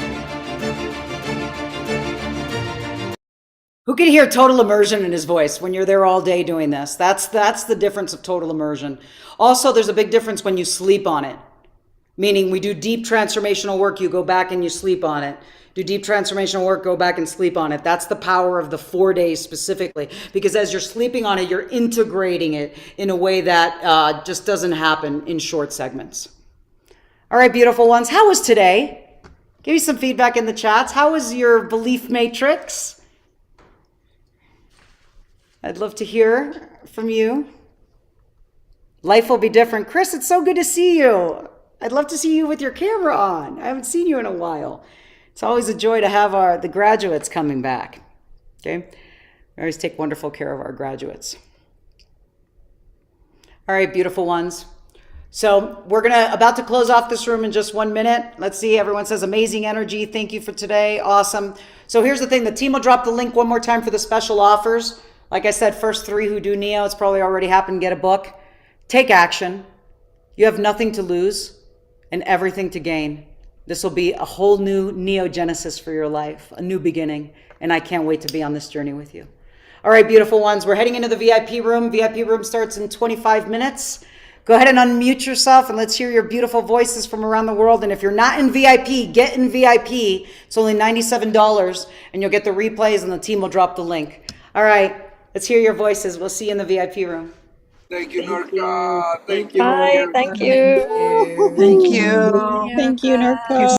Who can hear total immersion in his voice when you're there all day doing this? That's the difference of total immersion. Also, there's a big difference when you sleep on it. Meaning we do deep transformational work, you go back and you sleep on it. Do deep transformational work, go back and sleep on it. That's the power of the 4 days specifically. Because as you're sleeping on it, you're integrating it in a way that just doesn't happen in short segments. All right, beautiful ones. How was today? Give me some feedback in the chats. How was your belief matrix? I'd love to hear from you. Life will be different. Chris, it's so good to see you. I'd love to see you with your camera on. I haven't seen you in a while. It's always a joy to have the graduates coming back. Okay? We always take wonderful care of our graduates. All right, beautiful ones. So we're about to close off this room in just 1 minute. Let's see. Everyone says amazing energy. Thank you for today. Awesome. So here's the thing. The team will drop the link one more time for the special offers. Like I said, first 3 who do Neo, it's probably already happened. Get a book. Take action. You have nothing to lose and everything to gain. This will be a whole new neogenesis for your life, a new beginning. And I can't wait to be on this journey with you. All right, beautiful ones. We're heading into the VIP room. VIP room starts in 25 minutes. Go ahead and unmute yourself and let's hear your beautiful voices from around the world. And if you're not in VIP, get in VIP. It's only $97 and you'll get the replays and the team will drop the link. All right, let's hear your voices. We'll see you in the VIP room. Thank you, Niurka. Thank you. Bye. Thank you. Thank you. Thank you, Niurka.